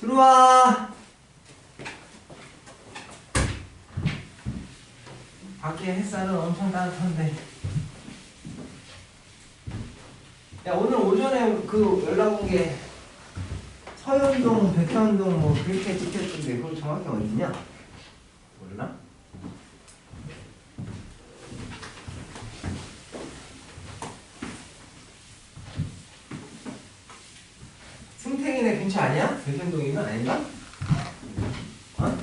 들어와. 밖에 햇살은 엄청 따뜻한데. 야, 오늘 오전에 그 연락 온 게 서현동, 백현동 뭐 그렇게 찍혔던데 그거 정확히 어디냐? 몰라? 승택이네 근처 아니야? 백현동이면 아닌가? 어?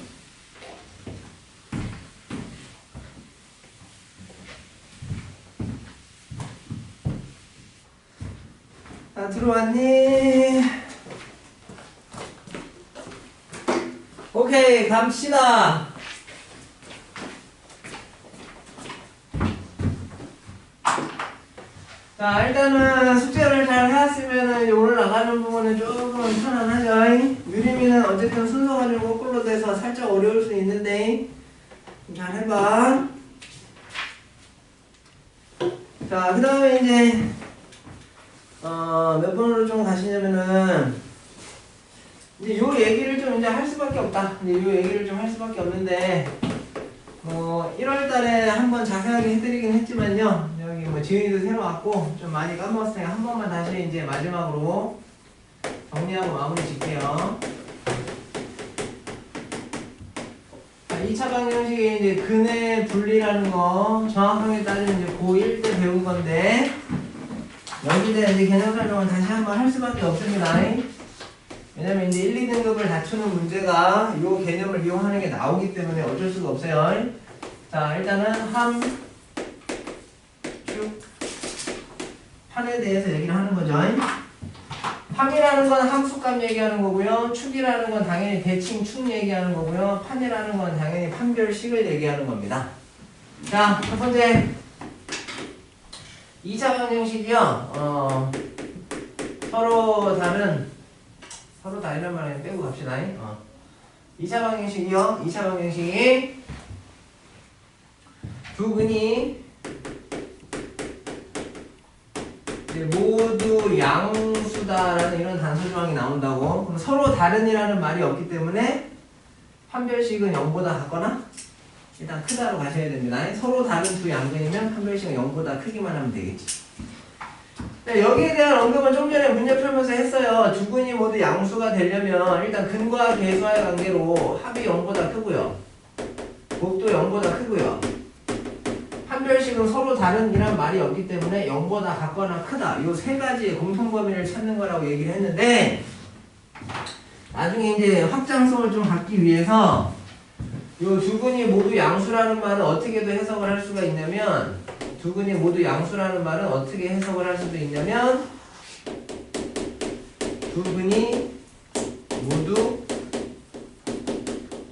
다 들어왔니? 오케이, 갑시다. 자, 일단은 숙제를 잘 해왔으면은 오늘 나가는 부분은 조금 편안하죠. 유림이는 어쨌든 순서 가지고 거꾸로 돼서 살짝 어려울 수 있는데 잘 해봐. 자, 그 다음에 이제 몇 번으로 좀 가시냐면은 이제 요 얘기를 좀 이제 할 수밖에 없다. 이제 요 얘기를 좀 할 수밖에 없는데 1월 달에 한번 자세하게 해드리긴 했지만요. 여기 뭐 지은이도 새로 왔고 좀 많이 까먹었으니까 한 번만 다시 이제 마지막으로 정리하고 마무리 짓게요. 자, 2차 방정식이 이제 근의 분리라는 거 정확하게 따지면 이제 고1 때 배운 건데 여기에 대한 이제 개념 설명을 다시 한번 할 수밖에 없습니다. 왜냐면 이제 1, 2등급을 다투는 문제가 이 개념을 이용하는 게 나오기 때문에 어쩔 수가 없어요. 자, 일단은 함, 축, 판에 대해서 얘기를 하는 거죠. 함이라는 건 함수값 얘기하는 거고요. 축이라는 건 당연히 대칭 축 얘기하는 거고요. 판이라는 건 당연히 판별식을 얘기하는 겁니다. 자, 첫 번째 2차 방정식이요. 서로 다른 말은 빼고 갑시다. 2차 방정식이요. 2차 방정식이 두 근이 모두 양수다라는 이런 단서 조항이 나온다고. 그럼 서로 다른이라는 말이 없기 때문에 판별식은 0보다 같거나 일단 크다로 가셔야 됩니다. 서로 다른 두 양근이면 판별식은 0보다 크기만 하면 되겠지. 네, 여기에 대한 언급은 좀 전에 문제 풀면서 했어요. 두 근이 모두 양수가 되려면 일단 근과 계수와의 관계로 합이 0보다 크고요. 곱도 0보다 크고요. 판별식은 서로 다른이란 말이 없기 때문에 0보다 같거나 크다. 이 세 가지의 공통범위를 찾는 거라고 얘기를 했는데 나중에 이제 확장성을 좀 갖기 위해서 이 두 근이 모두 양수라는 말은 어떻게도 해석을 할 수가 있냐면 두 근이 모두 양수라는 말은 어떻게 해석을 할 수도 있냐면 두 근이 모두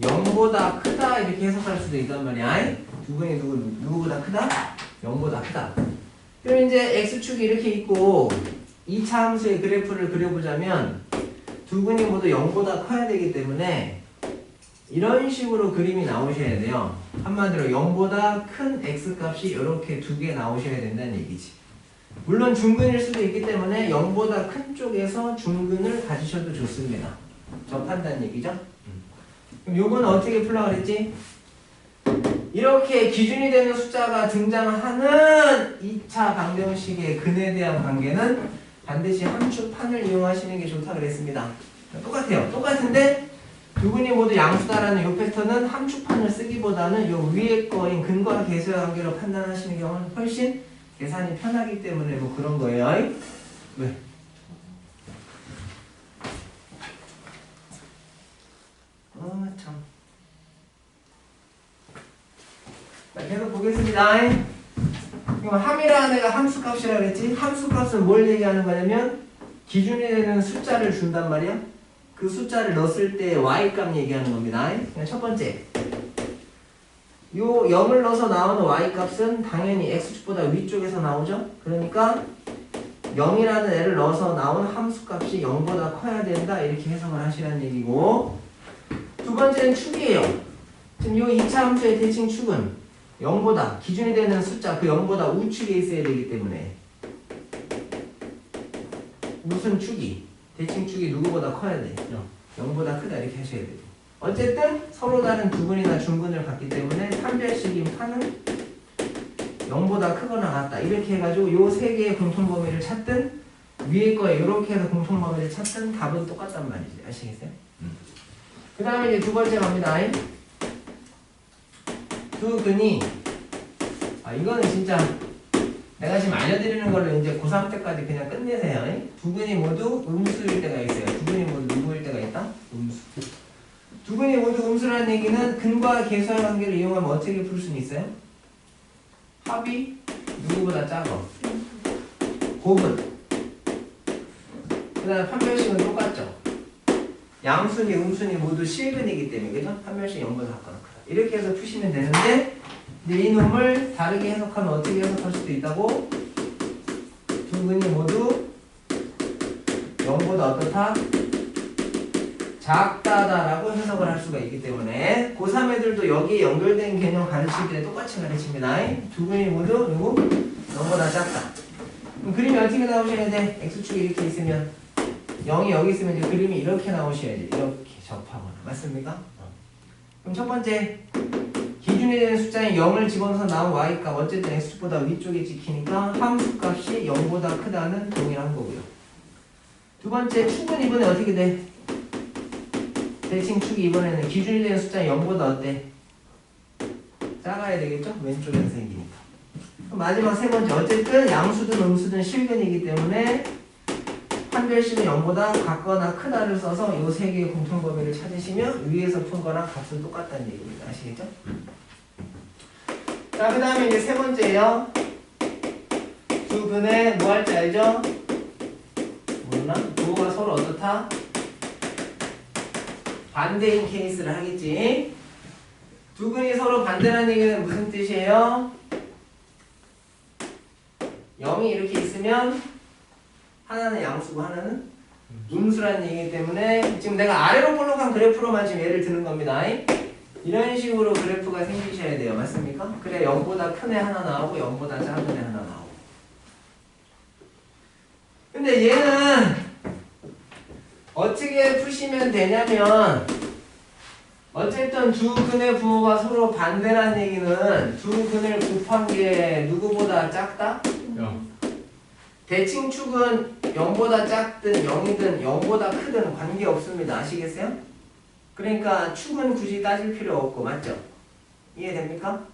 0보다 크다 이렇게 해석할 수도 있단 말이야. 두 근이 누구보다 크다? 0보다 크다. 그럼 이제 x축이 이렇게 있고 2차 함수의 그래프를 그려보자면 두 근이 모두 0보다 커야 되기 때문에 이런 식으로 그림이 나오셔야 돼요. 한마디로 0보다 큰 x값이 이렇게 두 개 나오셔야 된다는 얘기지. 물론 중근일 수도 있기 때문에 0보다 큰 쪽에서 중근을 가지셔도 좋습니다. 접한다는 얘기죠. 그럼 요거는 어떻게 풀라 그랬지? 이렇게 기준이 되는 숫자가 등장하는 2차 방정식의 근에 대한 관계는 반드시 함축판을 이용하시는 게 좋다 그랬습니다. 똑같아요. 똑같은데 두 근이 모두 양수다라는 이 패턴은 함축판을 쓰기보다는 요 위에 거인 근과 계수의 관계로 판단하시는 경우는 훨씬 계산이 편하기 때문에 뭐 그런 거예요. 왜? 참. 자, 계속 보겠습니다. 그럼 함이라는 애가 함수값이라 그랬지? 함수값은 뭘 얘기하는 거냐면 기준이 되는 숫자를 준단 말이야. 그 숫자를 넣었을 때 y값 얘기하는 겁니다. 첫 번째 요 0을 넣어서 나오는 y값은 당연히 x축보다 위쪽에서 나오죠. 그러니까 0이라는 애를 넣어서 나온 함수값이 0보다 커야 된다 이렇게 해석을 하시라는 얘기고, 두 번째는 축이에요. 지금 요 2차 함수의 대칭 축은 0보다 기준이 되는 숫자 그 0보다 우측에 있어야 되기 때문에 무슨 축이? 대칭 축이 누구보다 커야 돼? 0보다 크다 이렇게 하셔야 돼요. 어쨌든 서로 다른 두근이나 중근을 갖기 때문에 판별식인 파는 0보다 크거나 같다. 이렇게 해가지고 요 세 개의 공통범위를 찾든 위에 거에 이렇게 해서 공통범위를 찾든 답은 똑같단 말이지. 아시겠어요? 그 다음에 이제 두 번째 갑니다. 두 근이 이거는 진짜 내가 지금 알려드리는 걸로 이제 고3 때까지 그냥 끝내세요. 두 근이 모두 음수일 때가 있어요. 두 근이 모두 누구일 때가 있다? 음수. 두 근이 모두 음수라는 얘기는 근과 계수의 관계를 이용하면 어떻게 풀 수는 있어요? 합이 누구보다 작아. 곱은. 그 다음에 판별식은 똑같죠. 양순이, 음순이 모두 실근이기 때문에, 그죠? 판별식 0보다 작거나 크다. 이렇게 해서 푸시면 되는데, 이제 이 놈을 다르게 해석하면 어떻게 해석할 수도 있다고? 두 근이 모두 0보다 어떻다? 작다다라고 해석을 할 수가 있기 때문에 고3 애들도 여기에 연결된 개념 가르칠 때 똑같이 가르칩니다. 두 근이 모두 누구? 0보다 작다. 그럼 그림이 어떻게 나오셔야 돼? X축이 이렇게 있으면 0이 여기 있으면 이제 그림이 이렇게 나오셔야지. 이렇게 접하거나. 맞습니까? 그럼 첫 번째 기준이 되는 숫자인 0을 집어넣어서 나온 y값 어쨌든 x축보다 위쪽에 찍히니까 함수값이 0보다 크다는 동일한 거고요. 두 번째 축은 이번에 어떻게 돼? 대칭축이 이번에는 기준이 되는 숫자인 0보다 어때? 작아야 되겠죠? 왼쪽에서 생기니까. 그럼 마지막 세 번째 어쨌든 양수든 음수든 실근이기 때문에 판별식은 0보다 같거나 크다를 써서 이 세 개의 공통범위를 찾으시면 위에서 푼 거랑 값은 똑같다는 얘기입니다. 아시겠죠? 자, 그 다음에 이제 세 번째예요. 두 근에 뭐 할지 알죠? 모르나? 부호가 서로 어떻다? 반대인 케이스를 하겠지. 두 근이 서로 반대라는 얘기는 무슨 뜻이에요? 0이 이렇게 있으면 하나는 양수고 하나는 음수라는 얘기이기 때문에 지금 내가 아래로 볼록한 그래프로만 지금 예를 드는 겁니다. 이런 식으로 그래프가 생기셔야 돼요. 맞습니까? 그래 0보다 큰 애 하나 나오고 0보다 작은 애 하나 나오고. 근데 얘는 어떻게 푸시면 되냐면 어쨌든 두 근의 부호가 서로 반대라는 얘기는 두 근을 곱한 게 누구보다 작다? 0. 대칭축은 0보다 작든 0이든 0보다 크든 관계없습니다. 아시겠어요? 그러니까 축은 굳이 따질 필요 없고 맞죠? 이해됩니까?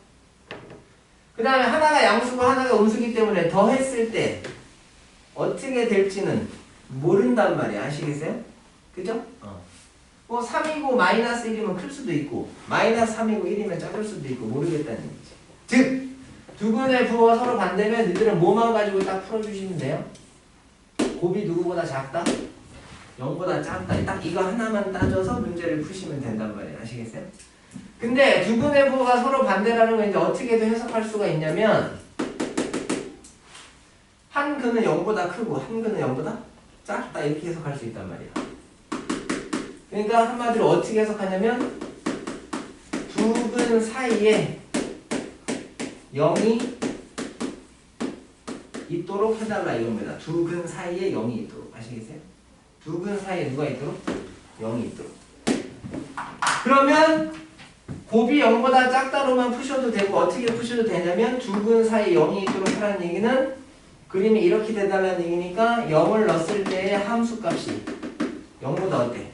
그 다음에 하나가 양수고 하나가 음수기 때문에 더했을 때 어떻게 될지는 모른단 말이야. 아시겠어요? 그죠? 뭐 3이고 마이너스 1이면 클 수도 있고 마이너스 3이고 1이면 작을 수도 있고 모르겠다는 얘기지. 즉 두 근의 부호가 서로 반대면 너희들은 뭐만 가지고 딱 풀어주시면 돼요. 곱이 누구보다 작다? 0보다 작다. 딱 이거 하나만 따져서 문제를 푸시면 된단 말이에요. 아시겠어요? 근데 두 근의 부호가 서로 반대라는 건 이제 어떻게도 해석할 수가 있냐면 한 근은 0보다 크고 한 근은 0보다 작다 이렇게 해석할 수 있단 말이야. 그러니까 한마디로 어떻게 해석하냐면 두 근 사이에 0이 있도록 해달라 이겁니다. 두 근 사이에 0이 있도록. 아시겠어요? 두 근 사이에 누가 있도록? 0이 있도록. 그러면 곱이 0보다 작다로만 푸셔도 되고 어떻게 푸셔도 되냐면 두 근 사이에 0이 있도록 하라는 얘기는 그림이 이렇게 된다는 얘기니까 0을 넣었을 때의 함수값이 0보다 어때?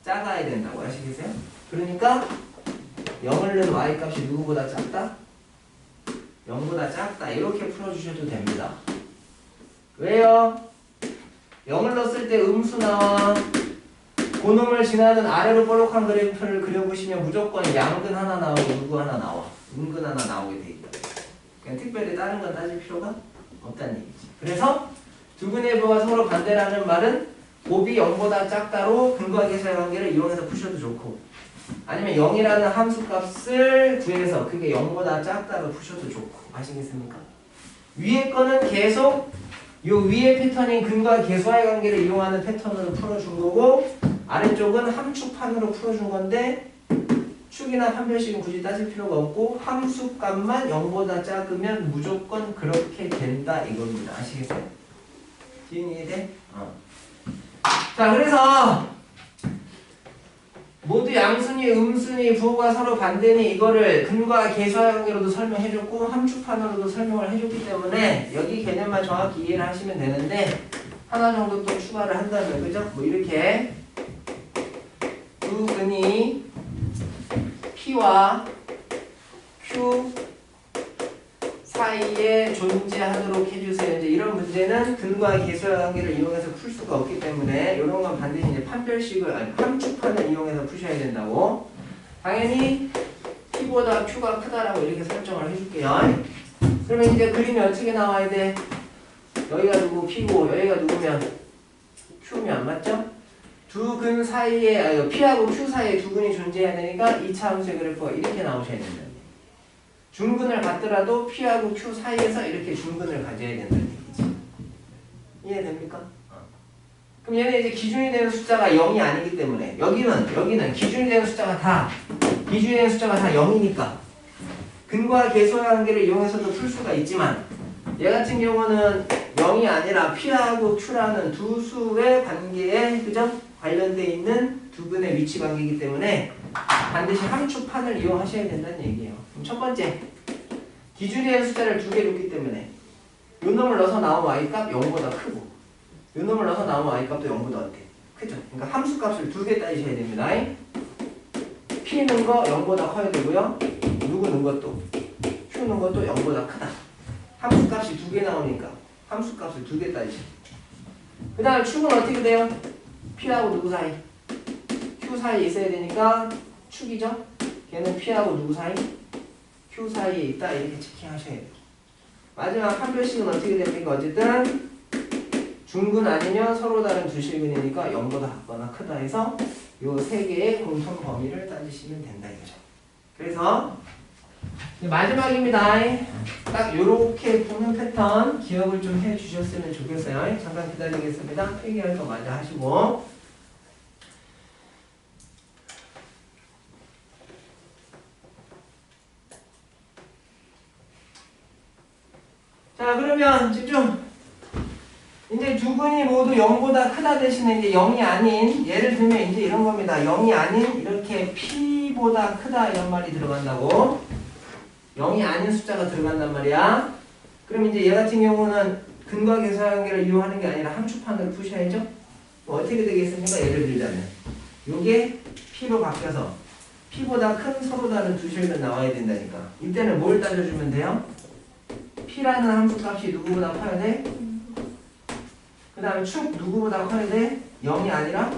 작아야 된다고. 아시겠어요? 그러니까 0을 넣은 y값이 누구보다 작다? 0보다 작다. 이렇게 풀어주셔도 됩니다. 왜요? 0을 넣었을 때 음수 나와. 고놈을 지나는 아래로 볼록한 그래프를 그려보시면 무조건 양근 하나 나오고 누구 하나 나와. 음근 하나 나오게 돼 있다. 그냥 특별히 다른 건 따질 필요가 없다는 얘기지. 그래서 두 근의 부호가 서로 반대라는 말은 곱이 0보다 작다로 근과 계수의 관계를 이용해서 푸셔도 좋고 아니면 0이라는 함수값을 구해서 그게 0보다 작다로 푸셔도 좋고. 아시겠습니까? 위에 거는 계속 요 위의 패턴인 근과 계수와의 관계를 이용하는 패턴으로 풀어준 거고 아래쪽은 함축판으로 풀어준 건데 축이나 판별식은 굳이 따질 필요가 없고 함수값만 0보다 작으면 무조건 그렇게 된다 이겁니다. 아시겠어요? 지인이 이해돼? 자, 그래서 모두 양순위, 음순위, 부호가 서로 반대니 이거를 근과 계수와 관계로도 설명해줬고 함축판으로도 설명을 해줬기 때문에 여기 개념만 정확히 이해를 하시면 되는데 하나 정도 또 추가를 한다면 그죠? 뭐 이렇게 두 근이 P와 Q 사이에 존재하도록 해주세요. 이제 이런 문제는 근과 계수와 관계를 이용해서 풀 수가 없기 때문에 이런 건 반드시 이제 판별식을 아니 함축판을 이용해서 푸셔야 된다고. 당연히 P보다 Q가 크다라고 이렇게 설정을 해줄게요. 그러면 이제 그림이 어떻게 나와야 돼? 여기가 누구 P고 여기가 누구면 Q면 맞죠? 두 근 사이에 아니 P하고 Q 사이에 두 근이 존재해야 되니까 2차 함수의 그래프가 이렇게 나오셔야 된다. 중근을 갖더라도 P하고 Q 사이에서 이렇게 중근을 가져야 된다는 얘기지. 이해됩니까? 그럼 얘는 이제 기준이 되는 숫자가 0이 아니기 때문에 여기는 기준이 되는 숫자가 다 0이니까 근과 계수와 관계를 이용해서도 풀 수가 있지만 얘 같은 경우는 0이 아니라 P하고 Q라는 두 수의 관계에 그죠? 관련되어 있는 두 근의 위치 관계이기 때문에 반드시 함축판을 이용하셔야 된다는 얘기예요. 그럼 첫 번째, 기준이 되는 숫자를 두 개 줬기 때문에 요 놈을 넣어서 나온 y값 0보다 크고 요 놈을 넣어서 나온 y값도 0보다 어때? 크죠? 그러니까 함수값을 두 개 따지셔야 됩니다. P는 거 0보다 커야 되고요. 누구는 것도 Q는 것도 0보다 크다. 함수값이 두 개 나오니까 함수값을 두 개 따지셔야 돼요. 그 다음에 축은 어떻게 돼요? P하고 누구 사이? Q 사이에 있어야 되니까 축이죠? 걔는 P하고 누구 사이? Q 사이에 있다 이렇게 체킹하셔야 돼요. 마지막 판별식은 어떻게 됩니까? 어쨌든 중근 아니면 서로 다른 두 실근이니까 0보다 같거나 크다 해서 요 세 개의 공통 범위를 따지시면 된다 이거죠. 그래서 마지막입니다. 딱 요렇게 푸는 패턴 기억을 좀 해주셨으면 좋겠어요. 잠깐 기다리겠습니다. 필기할 거 마저 하시고. 자, 그러면 집중. 이제 두 근이 모두 0보다 크다 대신에 이제 0이 아닌, 예를 들면 이제 이런 겁니다. 0이 아닌 이렇게 P보다 크다 이런 말이 들어간다고. 0이 아닌 숫자가 들어간단 말이야. 그럼 이제 얘 같은 경우는 근과 계수와 관계를 이용하는 게 아니라 함축판을 푸셔야죠. 뭐 어떻게 되겠습니까? 예를 들자면 요게 P로 바뀌어서 P보다 큰 서로 다른 두 실근 나와야 된다니까. 이때는 뭘 따져주면 돼요? P라는 함수값이 누구보다 커야 돼? 그 다음에 축 누구보다 커야 돼? 0이 아니라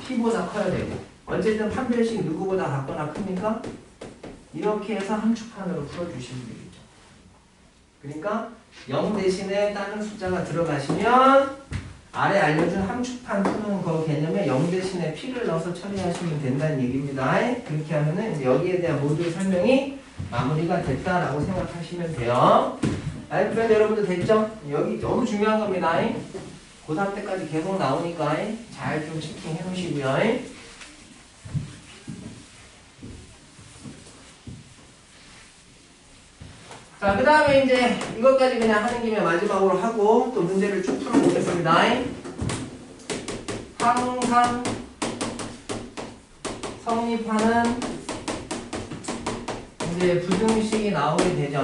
P보다 커야 되고 어쨌든 판별식 누구보다 같거나 큽니까? 이렇게 해서 함축판으로 풀어주시면 되겠죠. 그러니까 0 대신에 다른 숫자가 들어가시면 아래 알려준 함축판 푸는 거 개념에 0 대신에 P를 넣어서 처리하시면 된다는 얘기입니다. 그렇게 하면은 이제 여기에 대한 모든 설명이 마무리가 됐다라고 생각하시면 돼요. 알겠습니다. 여러분들 됐죠? 여기 너무 중요한 겁니다. 고3 때까지 계속 나오니까 잘 좀 체킹해 놓으시고요. 자, 그 다음에 이제 이것까지 그냥 하는 김에 마지막으로 하고 또 문제를 쭉 풀어보겠습니다. 항상 성립하는 이제 부등식이 나오게 되죠.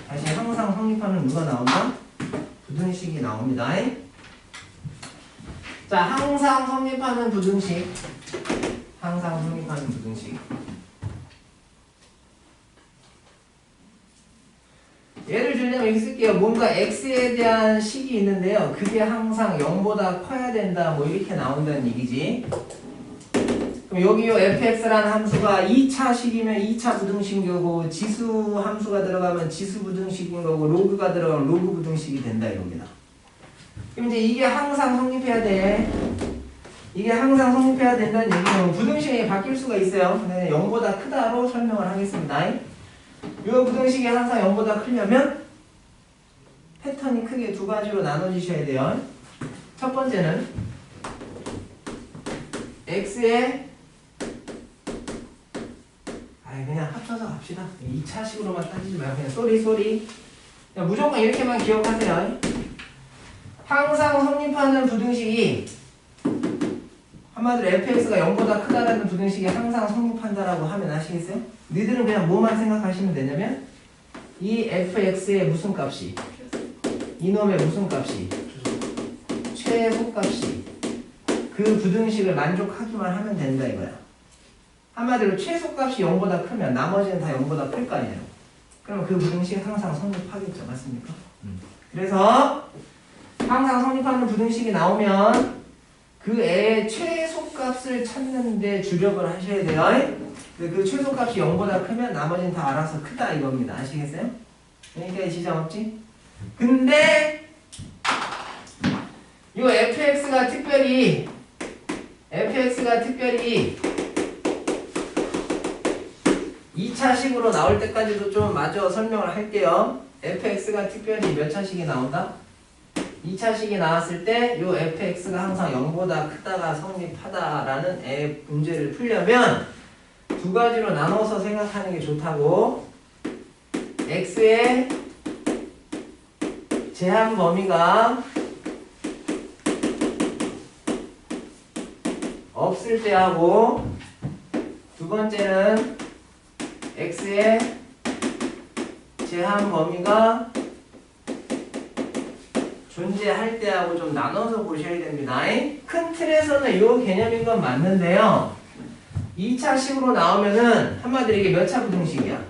다시 항상 성립하는 누가 나온다? 부등식이 나옵니다. 자, 항상 성립하는 부등식. 항상 성립하는 부등식. 예를 들자면 여기 쓸게요. 뭔가 x에 대한 식이 있는데요. 그게 항상 0보다 커야 된다. 뭐 이렇게 나온다는 얘기지. 그럼 여기요 fx라는 함수가 2차 식이면 2차 부등식인 거고 지수 함수가 들어가면 지수 부등식인 거고 로그가 들어가면 로그 부등식이 된다 이겁니다. 그럼 이제 이게 항상 성립해야 돼. 이게 항상 성립해야 된다는 얘기는 부등식이 바뀔 수가 있어요. 근데 0보다 크다로 설명을 하겠습니다. 이 부등식이 항상 0보다 크려면 패턴이 크게 두 가지로 나눠지셔야 돼요. 첫 번째는 x에 그냥 합쳐서 갑시다. 2차식으로만 따지지 말고 그냥 쏘리 그냥 무조건 이렇게만 기억하세요. 항상 성립하는 부등식이 한번 한마디로 fx가 0보다 크다라는 부등식이 항상 성립한다라고 하면 아시겠어요? 니들은 그냥 뭐만 생각하시면 되냐면 이 fx의 무슨 값이 이놈의 무슨 값이 최소값이 그 부등식을 만족하기만 하면 된다 이거야. 한마디로 최소값이 0보다 크면 나머지는 다 0보다 클 거 아니에요. 그럼 그 부등식 항상 성립하겠죠. 맞습니까? 그래서 항상 성립하는 부등식이 나오면 그 애의 최소값을 찾는 데 주력을 하셔야 돼요. 그 최소값이 0보다 크면 나머지는 다 알아서 크다 이겁니다. 아시겠어요? 그러니까 지장 없지? 근데 요 fx가 특별히 2차식으로 나올 때까지도 좀 마저 설명을 할게요. fx가 특별히 몇 차식이 나온다? 2차식이 나왔을 때 요 fx가 항상 0보다 크다가 성립하다라는 문제를 풀려면 두 가지로 나눠서 생각하는 게 좋다고. x의 제한 범위가 없을 때 하고, 두 번째는 x의 제한 범위가 존재할 때하고 좀 나눠서 보셔야 됩니다. 큰 틀에서는 이 개념인 건 맞는데요. 2차식으로 나오면은 한마디로 이게 몇 차 부등식이야?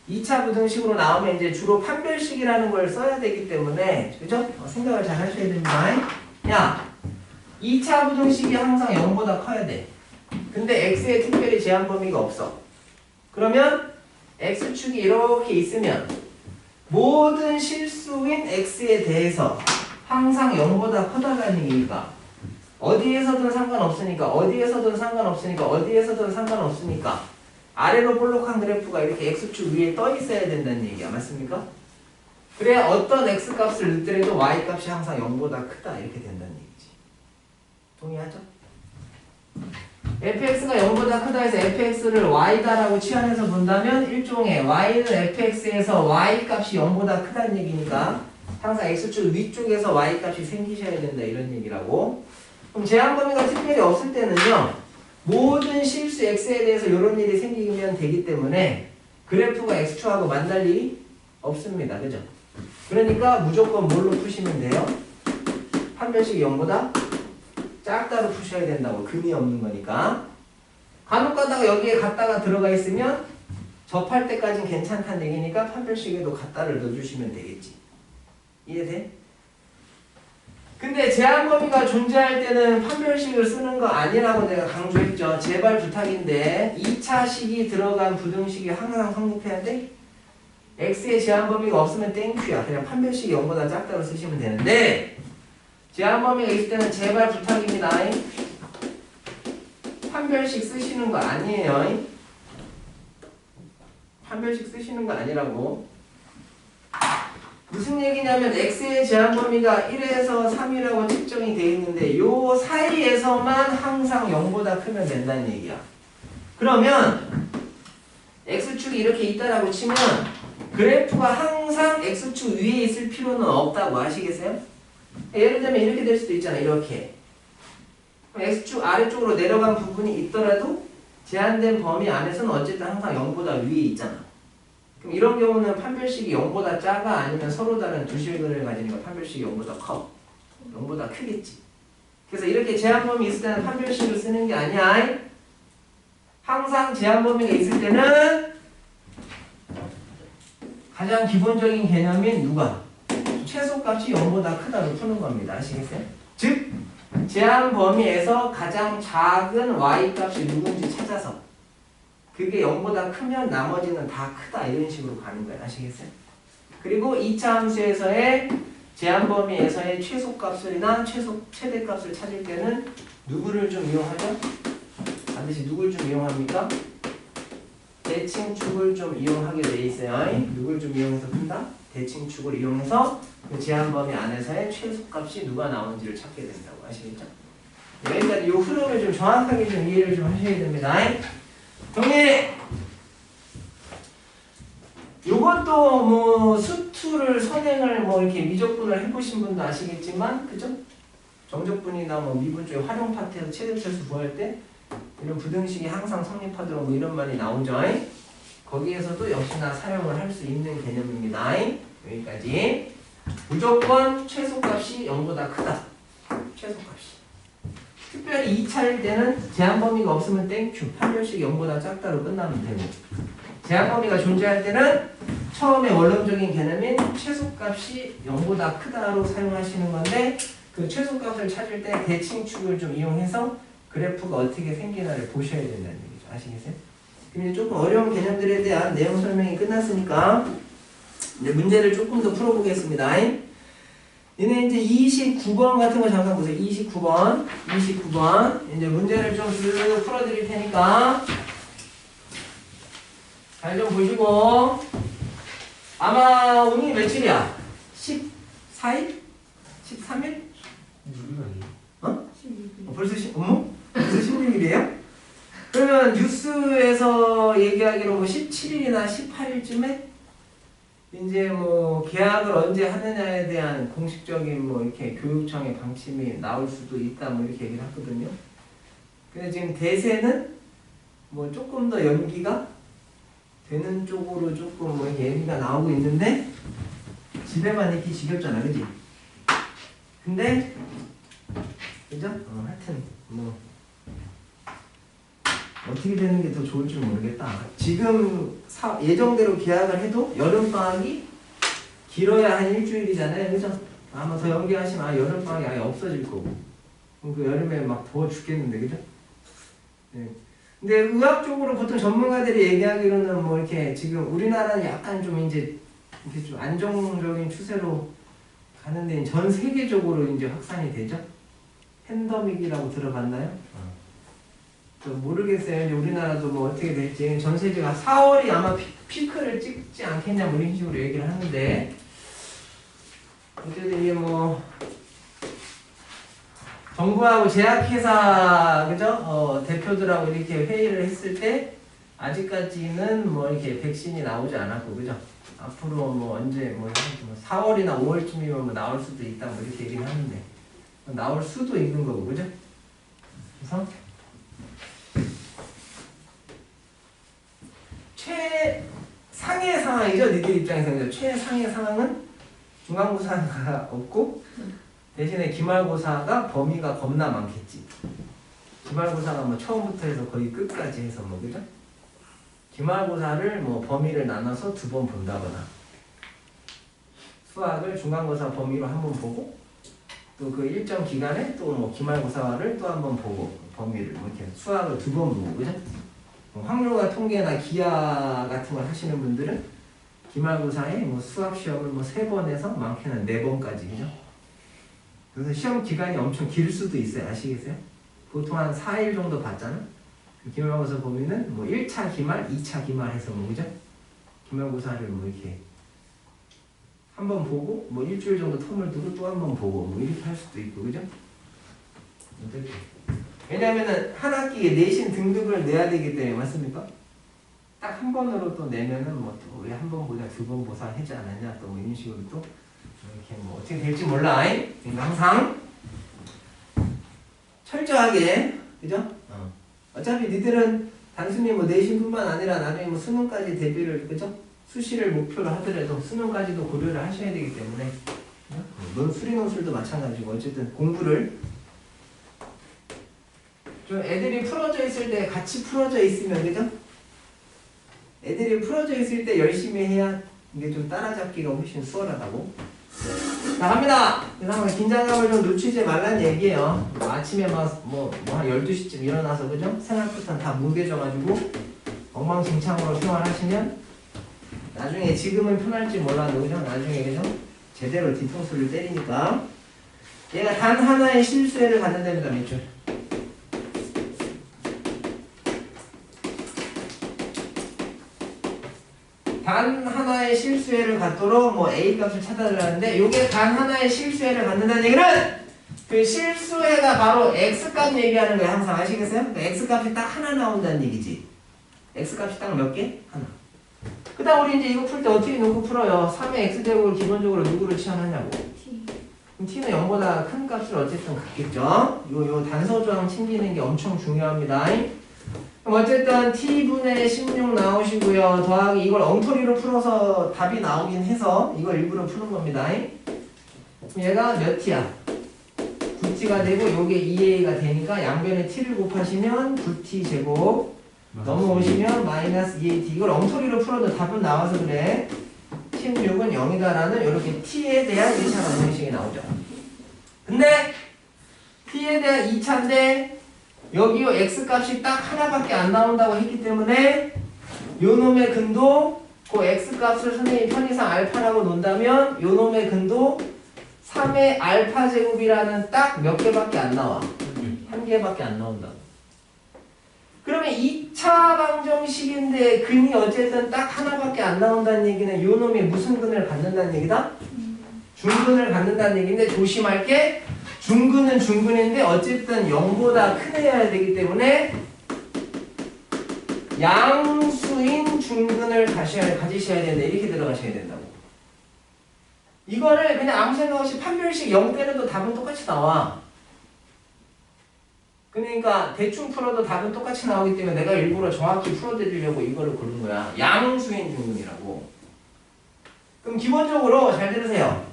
2차 부등식으로 나오면 이제 주로 판별식이라는 걸 써야 되기 때문에, 그죠? 생각을 잘 하셔야 됩니다. 야, 2차 부등식이 항상 0보다 커야 돼. 근데 x에 특별히 제한 범위가 없어. 그러면 x축이 이렇게 있으면 모든 실수인 x에 대해서 항상 0보다 커다라는 얘기가 어디에서든 상관없으니까 아래로 볼록한 그래프가 이렇게 x축 위에 떠 있어야 된다는 얘기야. 맞습니까? 그래 어떤 x값을 넣더라도 y값이 항상 0보다 크다 이렇게 된다는 얘기지. 동의하죠? fx가 0보다 크다 해서 fx를 y다라고 치환해서 본다면 일종의 y는 fx에서 y값이 0보다 크다는 얘기니까 항상 x축 위쪽에서 y값이 생기셔야 된다 이런 얘기라고. 그럼 제한 범위가 특별히 없을 때는요, 모든 실수 x에 대해서 이런 일이 생기면 되기 때문에 그래프가 x축하고 만날 일이 없습니다. 그죠? 그러니까 무조건 뭘로 푸시면 돼요? 판별식이 0보다 작다로 푸셔야 된다고. 금이 없는 거니까. 간혹 가다가 여기에 갖다가 들어가 있으면 접할 때까지는 괜찮다는 얘기니까 판별식에도 갖다를 넣어주시면 되겠지. 이해돼? 근데 제한 범위가 존재할 때는 판별식을 쓰는 거 아니라고 내가 강조했죠. 제발 부탁인데 2차식이 들어간 부등식이 항상 성립해야 돼? x의 제한 범위가 없으면 땡큐야. 그냥 판별식이 0보다 작다고 쓰시면 되는데 제한 범위가 있을 때는 제발 부탁입니다. 판별식 쓰시는 거 아니에요. 판별식 쓰시는 거 아니라고. 무슨 얘기냐면 x의 제한 범위가 1에서 3이라고 측정이 되어 있는데 요 사이에서만 항상 0보다 크면 된다는 얘기야. 그러면 x축이 이렇게 있다라고 치면 그래프가 항상 x축 위에 있을 필요는 없다고 아시겠어요? 예를 들면 이렇게 될 수도 있잖아. 이렇게 x축 아래쪽으로 내려간 부분이 있더라도 제한된 범위 안에서는 어쨌든 항상 0보다 위에 있잖아. 그럼 이런 경우는 판별식이 0보다 작아? 아니면 서로 다른 두 실근을 가지니까 판별식이 0보다 커? 0보다 크겠지. 그래서 이렇게 제한 범위 있을 때는 판별식을 쓰는 게 아니야. 항상 제한 범위가 있을 때는 가장 기본적인 개념인 누가? 최소값이 0보다 크다로 푸는 겁니다. 아시겠어요? 즉 제한 범위에서 가장 작은 y값이 누군지 찾아서 그게 0보다 크면 나머지는 다 크다 이런 식으로 가는 거예요. 아시겠어요? 그리고 2차 함수에서의 제한 범위에서의 최소값이나 최대값을 찾을 때는 누구를 좀 이용하죠? 반드시 누굴 좀 이용합니까? 대칭축을 좀 이용하게 돼 있어요. 누굴 좀 이용해서 푼다? 대칭축을 이용해서 그 제한 범위 안에서의 최소값이 누가 나오는지를 찾게 된다고. 아시겠죠? 여기까지 이 흐름을 좀 정확하게 좀 이해를 좀 하셔야 됩니다. 동의! 요것도 뭐 수투를 선행을 뭐 이렇게 미적분을 해보신 분도 아시겠지만, 그죠? 정적분이나 뭐 미분 쪽에 활용 파트에서 최대차수 구할 때 이런 부등식이 항상 성립하도록 뭐 이런 말이 나오죠. 거기에서도 역시나 사용을 할 수 있는 개념입니다. 여기까지. 무조건 최소값이 0보다 크다. 최소값이. 특별히 2차일 때는 제한 범위가 없으면 땡큐. 판별식이 0보다 작다로 끝나면 되고, 제한 범위가 존재할 때는 처음에 원론적인 개념인 최소값이 0보다 크다로 사용하시는 건데, 그 최소값을 찾을 때 대칭축을 좀 이용해서 그래프가 어떻게 생기나를 보셔야 된다는 얘기죠. 아시겠어요? 그럼 이제 조금 어려운 개념들에 대한 내용 설명이 끝났으니까 이제 문제를 조금 더 풀어보겠습니다. 얘네 이제 29번 같은 거 잠깐 보세요. 29번 이제 문제를 좀 쭉 풀어드릴 테니까 잘 좀 보시고. 아마 오늘 며칠이야? 14일? 13일? 어? 벌써 16일이에요? 그러면 뉴스에서 얘기하기로 뭐 17일이나 18일쯤에 이제 뭐 계약을 언제 하느냐에 대한 공식적인 뭐 이렇게 교육청의 방침이 나올 수도 있다 뭐 이렇게 얘기를 하거든요. 근데 지금 대세는 뭐 조금 더 연기가 되는 쪽으로 조금 뭐 이렇게 얘기가 나오고 있는데, 집에만 있기 지겹잖아, 그지? 근데 그죠? 하여튼 뭐 어떻게 되는 게 더 좋을지 모르겠다. 지금 예정대로 계약을 해도 여름방학이 길어야 한 일주일이잖아요, 그죠? 아마 더 연기하시면 여름방학이 아예 없어질 거고, 그럼 그 여름에 막 더워 죽겠는데, 그죠? 네. 근데 의학적으로 보통 전문가들이 얘기하기로는 뭐 이렇게 지금 우리나라는 약간 좀 이제 이렇게 좀 안정적인 추세로 가는데 전 세계적으로 이제 확산이 되죠? 팬데믹이라고 들어봤나요? 모르겠어요. 이제 우리나라도 뭐 어떻게 될지. 전 세계가 4월이 아마 피크를 찍지 않겠냐 뭐 이런 식으로 얘기를 하는데, 어쨌든 이게 뭐 정부하고 제약회사 그죠? 대표들하고 이렇게 회의를 했을 때 아직까지는 뭐 이렇게 백신이 나오지 않았고, 그죠? 앞으로 뭐 언제 뭐 4월이나 5월쯤이면 뭐 나올 수도 있다 뭐 이렇게 얘기를 하는데, 나올 수도 있는 거고, 그죠? 그래서 최상의 상황이죠. 니들 입장에서는 최상의 상황은 중간고사가 없고 대신에 기말고사가 범위가 겁나 많겠지. 기말고사가 뭐 처음부터 해서 거의 끝까지 해서 뭐 그죠? 기말고사를 뭐 범위를 나눠서 2번 본다거나, 수학을 중간고사 범위로 한번 보고 또 그 일정 기간에 또 뭐 기말고사를 또 한번 보고 범위를 뭐 이렇게 수학을 2번 보고, 그죠? 확률과 통계나 기하 같은 걸 하시는 분들은 기말고사에 뭐 수학 시험을 뭐 3번에서 많게는 4번까지, 그죠? 그래서 시험 기간이 엄청 길 수도 있어요. 아시겠어요? 보통 한 4일 정도 받잖아? 기말고사 보면은 뭐 1차 기말, 2차 기말 해서 뭐, 그죠? 기말고사를 뭐 이렇게 한번 보고 뭐 일주일 정도 텀을 두고 또 한번 보고 뭐 이렇게 할 수도 있고, 그죠? 왜냐면은 한 학기에 내신 등급을 내야 되기 때문에. 맞습니까? 딱 한 번으로 또 내면은 뭐 또 왜 한 번보다 2번 보상하지 않았냐 또 뭐 이런 식으로 또 이렇게 뭐 어떻게 될지 몰라. 그러니까 항상 철저하게, 그죠? 어차피 니들은 단순히 뭐 내신뿐만 아니라 나중에 뭐 수능까지 대비를, 그죠? 수시를 목표로 하더라도 수능까지도 고려를 하셔야 되기 때문에, 수리논술도 마찬가지고 어쨌든 공부를 좀 애들이 풀어져 있을 때 같이 풀어져 있으면, 그죠? 애들이 풀어져 있을 때 열심히 해야 이게 좀 따라잡기가 훨씬 수월하다고. 자, 갑니다. 그래서 긴장감을 좀 놓치지 말라는 얘기예요. 아침에 막 뭐 한 12시쯤 일어나서, 그죠? 생활 패턴 다 뭉개져가지고 엉망진창으로 생활하시면 나중에, 지금은 편할지 몰라도, 그죠? 나중에, 그죠? 제대로 뒤통수를 때리니까. 얘가 단 하나의 실수에를 갖는답니다. 몇 줄? 단 하나의 실수에를 갖도록 뭐 A 값을 찾아달라는데, 요게 단 하나의 실수에를 갖는다는 얘기는 그 실수에가 바로 X 값 얘기하는 거예요. 항상 아시겠어요? 그러니까 X 값이 딱 하나 나온다는 얘기지. X 값이 딱 몇 개? 하나. 그 다음 우리 이제 이거 풀 때 어떻게 놓고 풀어요? 3의 X제곱을 기본적으로 누구를 취하느냐고. 그럼 t는 0보다 큰 값을 어쨌든 갖겠죠. 요 단서 조항 챙기는 게 엄청 중요합니다. 그럼 어쨌든 t분의 16 나오시고요. 더하기 이걸 엉터리로 풀어서 답이 나오긴 해서 이걸 일부러 푸는 겁니다. 그럼 얘가 몇 t야? 9t가 되고 요게 2a가 되니까 양변에 t를 곱하시면 9t 제곱 넘어오시면 마이너스 2at. 이걸 엉터리로 풀어도 답은 나와서 그래. 16은 0이다라는 이렇게 t에 대한 1차 방정식이 나오죠. 근데 t에 대한 2차인데 여기 요 x 값이 딱 하나밖에 안 나온다고 했기 때문에 요 놈의 근도 그 x 값을 선생님이 편의상 알파라고 놓는다면 요 놈의 근도 3의 알파 제곱이라는 딱 몇 개밖에 안 나와. 한 개밖에 안 나온다고. 그러면 2차 방정식인데 근이 어쨌든 딱 하나밖에 안 나온다는 얘기는 요 놈이 무슨 근을 갖는다는 얘기다? 중근을 갖는다는 얘기인데 조심할 게 중근은 중근인데 어쨌든 0보다 큰 애여야 되기 때문에 양수인 중근을 가지셔야 된다. 이렇게 들어가셔야 된다고. 이거를 그냥 아무 생각 없이 판별식 0 때려도 답은 똑같이 나와. 그러니까 대충 풀어도 답은 똑같이 나오기 때문에 내가 일부러 정확히 풀어드리려고 이거를 고른 거야. 양수인 중근이라고. 그럼 기본적으로 잘 들으세요.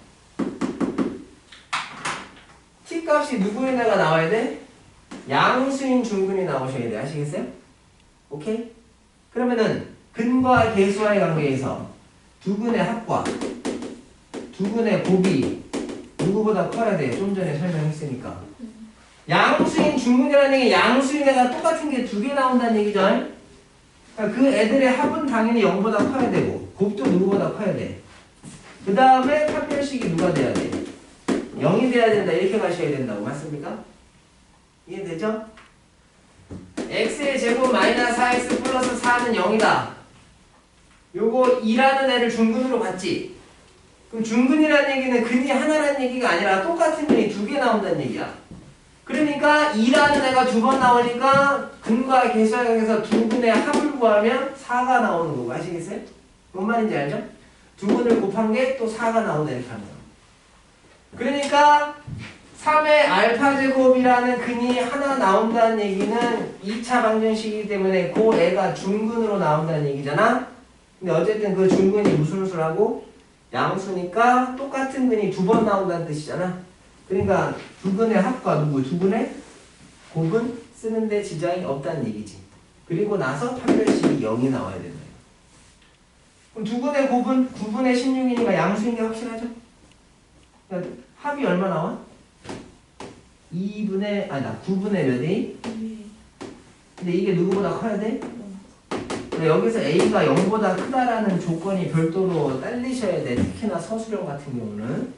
t값이 누구에다가 나와야 돼? 양수인 중근이 나오셔야 돼. 아시겠어요? 오케이? 그러면은 근과 계수와의 관계에서 두 근의 합과 두 근의 곱이 누구보다 커야 돼. 좀 전에 설명했으니까. 양수인 중근이라는 얘기 양수인에다 똑같은 게 두 개 나온다는 얘기죠. 그러니까 그 애들의 합은 당연히 0보다 커야 되고 곱도 누구보다 커야 돼. 그 다음에 판별식이 누가 돼야 돼? 0이 돼야 된다. 이렇게 가셔야 된다고. 맞습니까? 이해되죠? x의 제곱 마이너스 4x 플러스 4는 0이다. 요거 2라는 애를 중근으로 봤지? 그럼 중근이라는 얘기는 근이 하나라는 얘기가 아니라 똑같은 근이 두 개 나온다는 얘기야. 그러니까 2라는 애가 두 번 나오니까 근과 계수학에서 두 근의 합을 구하면 4가 나오는 거고. 아시겠어요? 뭔 말인지 알죠? 두 근을 곱한 게 또 4가 나온다 이렇게 하는 거야. 그러니까 3의 알파 제곱이라는 근이 하나 나온다는 얘기는 2차 방정식이기 때문에 그 애가 중근으로 나온다는 얘기잖아. 근데 어쨌든 그 중근이 무슨 수라고? 양수니까 똑같은 근이 두 번 나온다는 뜻이잖아. 그러니까 두 근의 합과 누구? 두 근의 곱은 쓰는데 지장이 없다는 얘기지. 그리고 나서 판별식이 0이 나와야 된다. 그럼 두 근의 곱은 9분의 16이니까 양수인 게 확실하죠? 그러니까 합이 얼마 나와? 9분의 몇 A? 근데 이게 누구보다 커야 돼? 근데 여기서 A가 0보다 크다라는 조건이 별도로 딸리셔야 돼. 특히나 서술형 같은 경우는.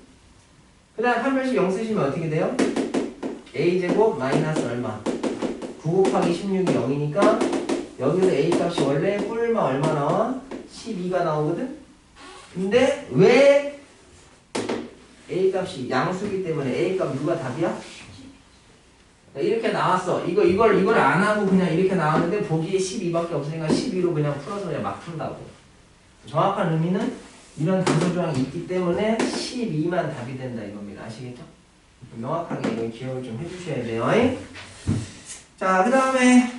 그 다음 판별식 0 쓰시면 어떻게 돼요? A제곱 마이너스 얼마? 9 곱하기 16이 0이니까 여기서 A 값이 원래 뿔마 얼마 나와? 12가 나오거든? 근데 왜 A 값이 양수기 때문에 A 값 누가 답이야? 이렇게 나왔어. 이걸 안 하고 그냥 이렇게 나왔는데 보기에 12밖에 없으니까 12로 그냥 풀어서 그냥 막 푼다고. 정확한 의미는 이런 단서 조항이 있기 때문에 12만 답이 된다 이겁니다. 아시겠죠? 명확하게 이거 기억을 좀 해주셔야 돼요. 자, 그 다음에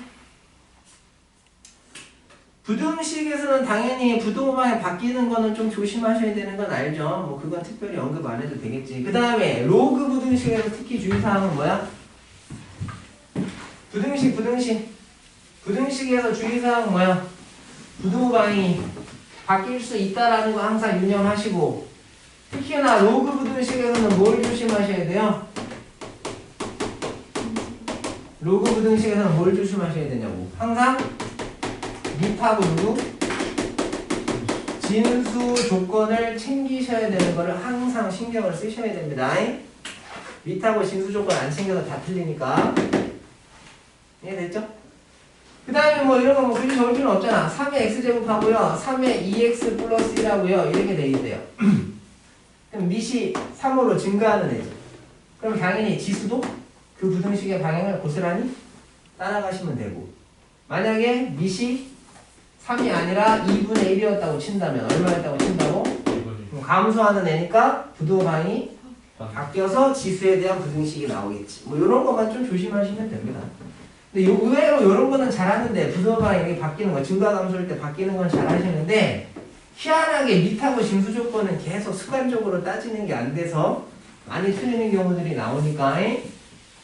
부등식에서는 당연히 부등호방이 바뀌는 거는 좀 조심하셔야 되는 건 알죠? 뭐 그건 특별히 언급 안 해도 되겠지. 그 다음에 로그 부등식에서 특히 주의사항은 뭐야? 부등식에서 주의사항은 뭐야? 부등호방이 바뀔 수 있다라는 거 항상 유념하시고, 특히나 로그 부등식에서는 뭘 조심하셔야 돼요? 로그 부등식에서는 뭘 조심하셔야 되냐고. 항상 밑하고 누구? 진수 조건을 챙기셔야 되는 거를 항상 신경을 쓰셔야 됩니다. 밑하고 진수 조건 안 챙겨서 다 틀리니까. 이해됐죠? 그 다음에 뭐 이런 거 뭐 굳이 적을 필요는 없잖아. 3의 x제곱하고요 3의 2x 플러스 1하고요 이렇게 돼 있대요. 그럼 밑이 3으로 증가하는 애죠. 그럼 당연히 지수도 그 부등식의 방향을 고스란히 따라가시면 되고, 만약에 밑이 3이 아니라 2분의 1이었다고 친다면 얼마였다고 친다고? 그럼 감소하는 애니까 부등호방이 바뀌어서 지수에 대한 부등식이 나오겠지. 뭐 이런 것만 좀 조심하시면 됩니다. 근데 의외로 이런 거는 잘하는데 부등호방이 바뀌는 거, 증가감소일 때 바뀌는 건 잘하시는데 희한하게 밑하고 징수 조건은 계속 습관적으로 따지는 게 안 돼서 많이 틀리는 경우들이 나오니까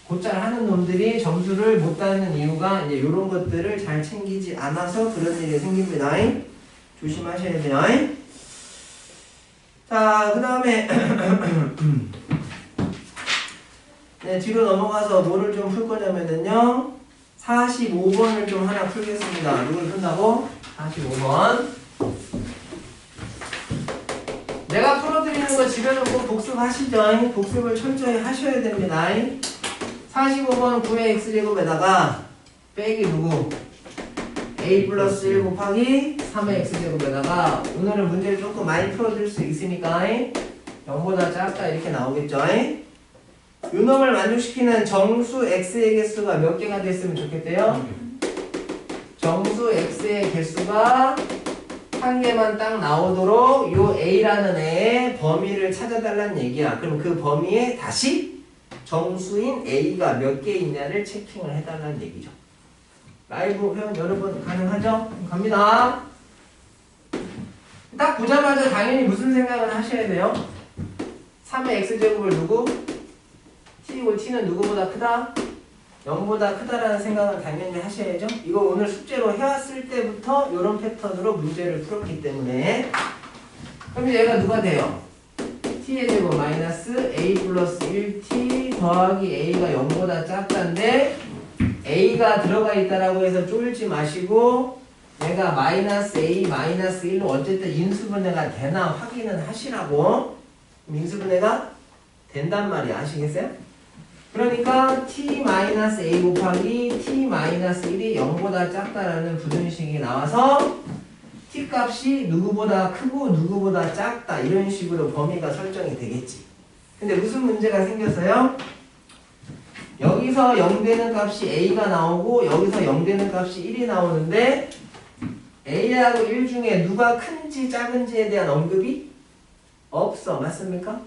곧잘 하는 놈들이 점수를 못 따는 이유가 이제 이런 것들을 잘 챙기지 않아서 그런 일이 생깁니다. 조심하셔야 돼요. 자, 그 다음에 네, 뒤로 넘어가서 뭐를 좀 풀 거냐면요 45번을 좀 하나 풀겠습니다. 누굴 푼다고? 45번. 내가 풀어드리는 거 집에서 꼭 복습하시죠. 복습을 철저히 하셔야 됩니다. 45번 9의 x제곱에다가 빼기 누구? a 플러스 1 곱하기 3의 x제곱에다가 오늘은 문제를 조금 많이 풀어줄 수 있으니까 0보다 작다 이렇게 나오겠죠. 요 놈을 만족시키는 정수 x의 개수가 몇 개가 됐으면 좋겠대요? 정수 x의 개수가 한 개만 딱 나오도록 요 a라는 애의 범위를 찾아달라는 얘기야. 그럼 그 범위에 다시 정수인 a가 몇 개 있냐를 체킹을 해달라는 얘기죠. 라이브 회원 여러분 가능하죠? 갑니다. 딱 보자마자 당연히 무슨 생각을 하셔야 돼요? 3의 x제곱을 누구? t이고 t는 누구보다 크다? 0보다 크다라는 생각을 당연히 하셔야죠. 이거 오늘 숙제로 해왔을 때부터 이런 패턴으로 문제를 풀었기 때문에 그럼 얘가 누가 돼요? t의 제곱 마이너스 a 플러스 1t 더하기 a가 0보다 작다인데 a가 들어가 있다라고 해서 쫄지 마시고 얘가 마이너스 a 마이너스 1로 어쨌든 인수분해가 되나 확인은 하시라고. 인수분해가 된단 말이야. 아시겠어요? 그러니까 t-a 곱하기 t-1이 0보다 작다라는 부등식이 나와서 t 값이 누구보다 크고 누구보다 작다 이런 식으로 범위가 설정이 되겠지. 근데 무슨 문제가 생겼어요? 여기서 0 되는 값이 a가 나오고 여기서 0 되는 값이 1이 나오는데 a하고 1 중에 누가 큰지 작은지에 대한 언급이 없어. 맞습니까?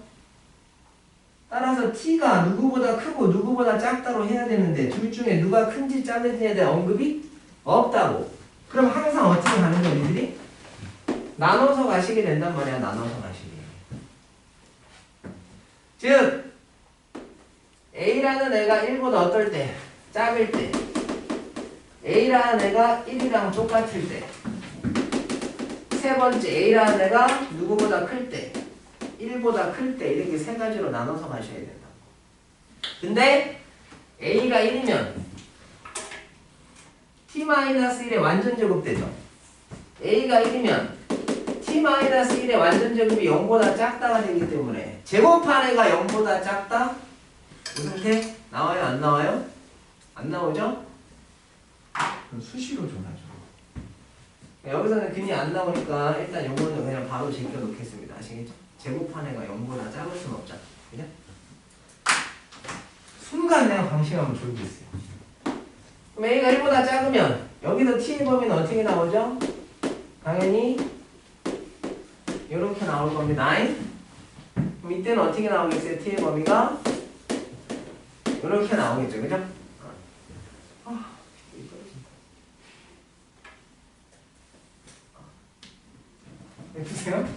따라서 t가 누구보다 크고 누구보다 작다로 해야 되는데 둘 중에 누가 큰지 작은지에 대한 언급이 없다고. 그럼 항상 어떻게 가는 거야 우리들이? 나눠서 가시게 된단 말이야. 나눠서 가시게. 즉 a라는 애가 1보다 어떨 때? 작을 때. a라는 애가 1이랑 똑같을 때. 세 번째 a라는 애가 누구보다 클 때. 1보다 클 때 이렇게 세 가지로 나눠서 가셔야 된다. 근데 a가 1이면 t-1의 완전 제곱되죠. a가 1이면 t-1의 완전 제곱이 0보다 작다가 되기 때문에 제곱한 애가 0보다 작다? 이 상태 나와요? 안 나와요? 안 나오죠? 그럼 수시로 전하죠. 여기서는 그냥 안 나오니까 일단 요거는 그냥 바로 제껴 놓겠습니다. 아시겠죠? 제곱한 애가 0보다 작을 수는 없잖아. 그냥? 순간 내가 방심하면 졸고 있어요. 그럼 a가 1보다 작으면 여기서 t의 범위는 어떻게 나오죠? 당연히 이렇게 나올 겁니다. 그럼 이때는 어떻게 나오겠어요? t의 범위가 이렇게 나오겠죠. 그죠? 보세요.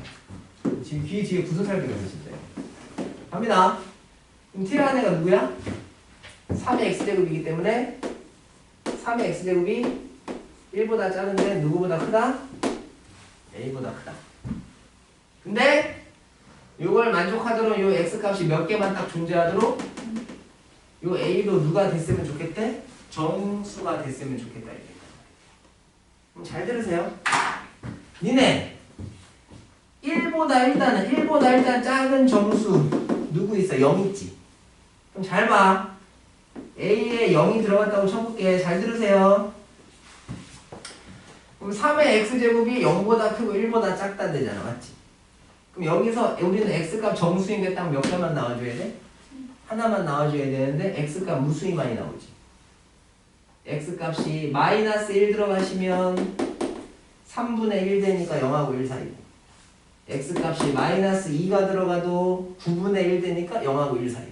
지금 귀 뒤에 구슬살기가 있으신데. 갑니다. 그럼 t라는 애가 누구야? 3의 x제곱이기 때문에 3의 x제곱이 1보다 작은데 누구보다 크다? a보다 크다. 근데 이걸 만족하도록 요 x값이 몇 개만 딱 존재하도록 요 a도 누가 됐으면 좋겠대? 정수가 됐으면 좋겠다. 이렇게. 그럼 잘 들으세요. 니네 1보다 일단 작은 정수 누구 있어? 0 있지? 그럼 잘 봐. a에 0이 들어갔다고 쳐볼게. 잘 들으세요. 그럼 3의 x제곱이 0보다 크고 1보다 작다 되잖아. 맞지? 그럼 여기서 우리는 x값 정수인 게 딱 몇 개만 나와줘야 돼? 하나만 나와줘야 되는데 x값 무수히 많이 나오지. x값이 마이너스 1 들어가시면 3분의 1 되니까 0하고 1 사이고 x값이 마이너스 2가 들어가도 9분의 1 되니까 0하고 1 사이.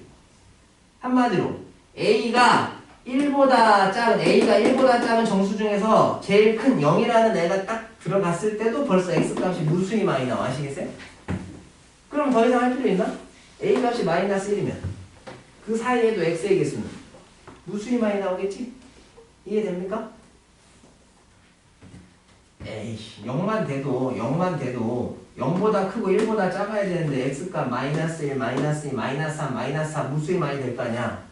한마디로 a가 1보다 작은 정수 중에서 제일 큰 0이라는 애가 딱 들어갔을 때도 벌써 x값이 무수히 많이 나와. 아시겠어요? 그럼 더 이상 할 필요 있나? a값이 마이너스 1이면 그 사이에도 x의 개수는 무수히 많이 나오겠지? 이해됩니까? 에이, 0만 돼도 0보다 크고 1보다 작아야 되는데 x값 마이너스 1, 마이너스 2, 마이너스 3, 마이너스 4 무수히 많이 될 거 아니야.